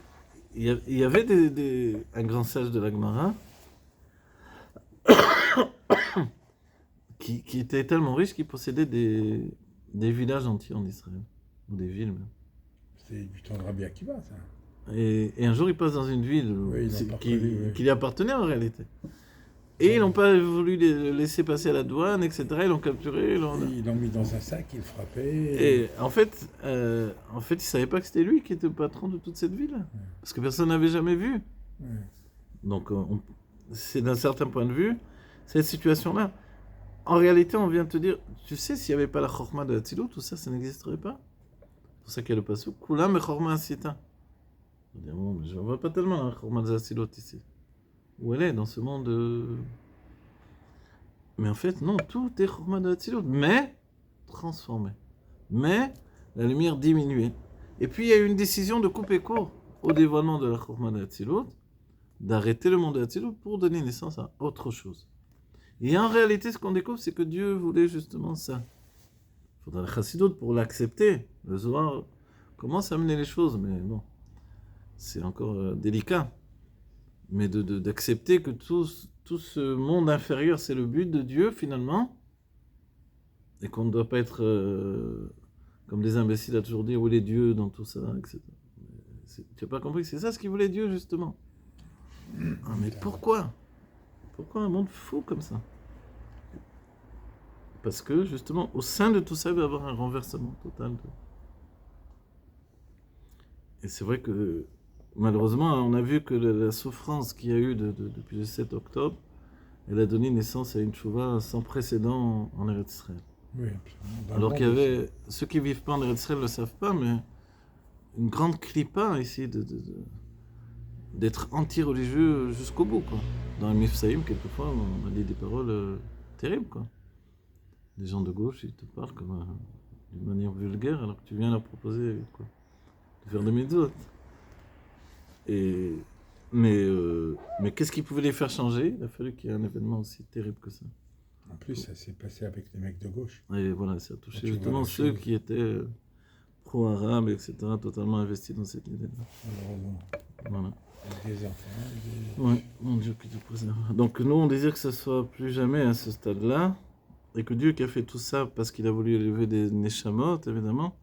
il y avait un grand sage de la Gemara qui était tellement riche qu'il possédait des villages entiers en Israël. Ou des villes même. C'est du temps de Rabbi Akiva, ça. Et un jour, il passe dans une ville qui lui appartenait en réalité. Et ils n'ont pas voulu le laisser passer à la douane, etc. Ils l'ont capturé. Ils l'ont mis dans un sac, ils le frappaient. Et en fait, ils ne savaient pas que c'était lui qui était le patron de toute cette ville. Parce que personne n'avait jamais vu. Donc, c'est d'un certain point de vue, cette situation-là. En réalité, on vient de te dire, tu sais, s'il n'y avait pas la Chokhmah de Hatzilut, tout ça, ça n'existerait pas. C'est pour ça qu'il y a le passage. Kulam et Chokhmah Asita. Je ne vois pas tellement la Chokhmah de Hatzilut ici. Où elle est, dans ce monde. Mais en fait, non, tout est Chokhmah de Hatzilut, mais transformé. Mais la lumière diminuée. Et puis, il y a eu une décision de couper court au dévoilement de la Chokhmah de Hatzilut, d'arrêter le monde de Hatzilut pour donner naissance à autre chose. Et en réalité, ce qu'on découvre, c'est que Dieu voulait justement ça. Il faudra la chassidoute pour l'accepter. Le Zohar commence à amener les choses, mais bon, c'est encore délicat. Mais d'accepter que tout ce monde inférieur, c'est le but de Dieu, finalement, et qu'on ne doit pas être comme des imbéciles à toujours dire où il est Dieu dans tout ça, etc. Tu n'as pas compris que c'est ça ce qu'il voulait Dieu, justement. Ah, mais pourquoi un monde fou comme ça? Parce que, justement, au sein de tout ça, il va y avoir un renversement total. Et c'est vrai que, malheureusement, on a vu que la souffrance qu'il y a eu depuis le 7 octobre, elle a donné naissance à une chouva sans précédent en Eretz Israël. Oui, absolument. Alors qu'il y avait, ceux qui ne vivent pas en Eretz Israël ne le savent pas, mais une grande clipa ici d'être anti-religieux jusqu'au bout, quoi. Dans les Mifsaïm, quelquefois, on a dit des paroles terribles, quoi. Les gens de gauche, ils te parlent comme d'une manière vulgaire, alors que tu viens leur proposer, quoi, de faire des mitzvot. Mais qu'est-ce qui pouvait les faire changer? Il a fallu qu'il y ait un événement aussi terrible que ça. En plus, ça s'est passé avec les mecs de gauche. Et voilà, ça a touché Tu vois justement la ceux chose. qui étaient pro-arabes, etc., totalement investis dans cette idée-là. Malheureusement. Voilà. Avec des enfants. Ouais, mon Dieu, que Dieu préserve. Donc nous, on désire que ça soit plus jamais à ce stade-là, et que Dieu qui a fait tout ça parce qu'il a voulu élever des neshamot, évidemment,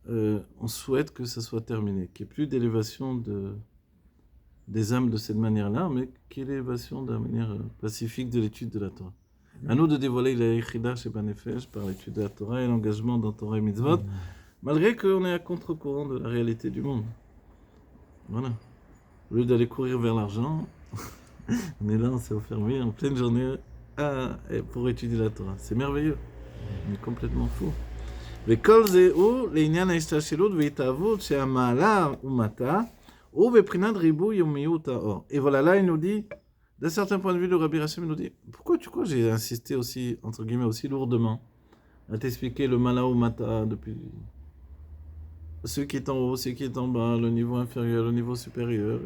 on souhaite que ça soit terminé, qu'il n'y ait plus d'élévation des âmes de cette manière-là, mais qu'il y ait l'élévation de la manière pacifique de l'étude de la Torah. À nous de dévoiler la Yechida chez Banefesh par l'étude de la Torah et l'engagement dans Torah et Mitzvot, malgré qu'on est à contre-courant de la réalité du monde. Voilà. Au lieu d'aller courir vers l'argent, on est là, on s'est enfermé en pleine journée pour étudier la Torah. C'est merveilleux. On est complètement fou. וכל זה הוא לעניין ההשתלשלות והתאהבות שהמעלה ומטה הוא בבחינת ריבוי ומיעוט האור. Et voilà, là il nous dit, d'un certain point de vue, le Rabbi Rachem nous dit, pourquoi j'ai insisté aussi, entre guillemets, aussi lourdement à t'expliquer le mala ou mata depuis ce qui est en haut, ce qui est en bas, le niveau inférieur, le niveau supérieur.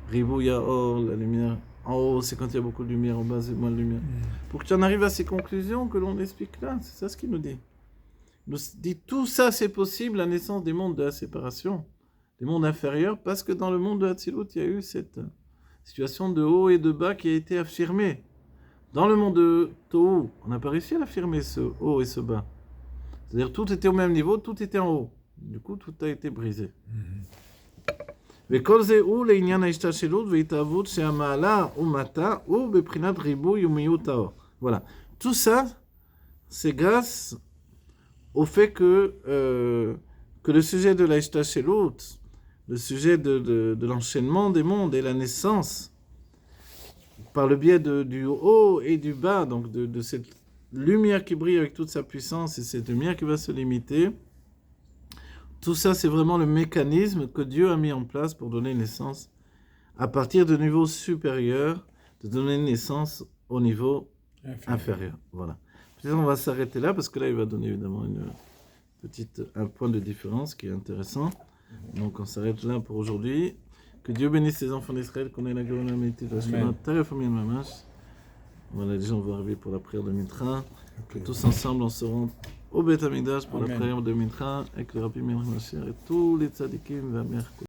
Ribouya or, la lumière. En haut, c'est quand il y a beaucoup de lumière, en bas, c'est moins de lumière. Pour que tu en arrives à ces conclusions que l'on explique là, c'est ça ce qu'il nous dit. Il nous dit tout ça, c'est possible, la naissance des mondes de la séparation, des mondes inférieurs, parce que dans le monde de Hatzilut, il y a eu cette situation de haut et de bas qui a été affirmée. Dans le monde de Tohu, on n'a pas réussi à l'affirmer, ce haut et ce bas. C'est-à-dire tout était au même niveau, tout était en haut. Du coup, tout a été brisé. וכל זה הוא לעניין ההשתלשלות והתאהבות שהמעלה ומטה הוא בבחינת ריבוי ומיעוט האור. Voilà. Tout ça, c'est grâce au fait que le sujet de la Hishtashlut, le sujet de l'enchaînement des mondes et la naissance, par le biais du haut et du bas, donc de cette lumière qui brille avec toute sa puissance et cette lumière qui va se limiter, tout ça, c'est vraiment le mécanisme que Dieu a mis en place pour donner naissance, à partir de niveaux supérieurs, de donner naissance au niveau inférieur. Voilà. Peut-être on va s'arrêter là, parce que là, il va donner évidemment un point de différence qui est intéressant. Donc, on s'arrête là pour aujourd'hui. Que Dieu bénisse les enfants d'Israël, qu'on ait la gloire et la médité de la Shema, Tarefamien Mamash. Voilà, les gens vont arriver pour la prière de Mitra. Que tous ensemble, on se rend au Beth Amikdash pour la prière de Mincha avec le Rabbi Meir Mashiach et tous les tzadikim et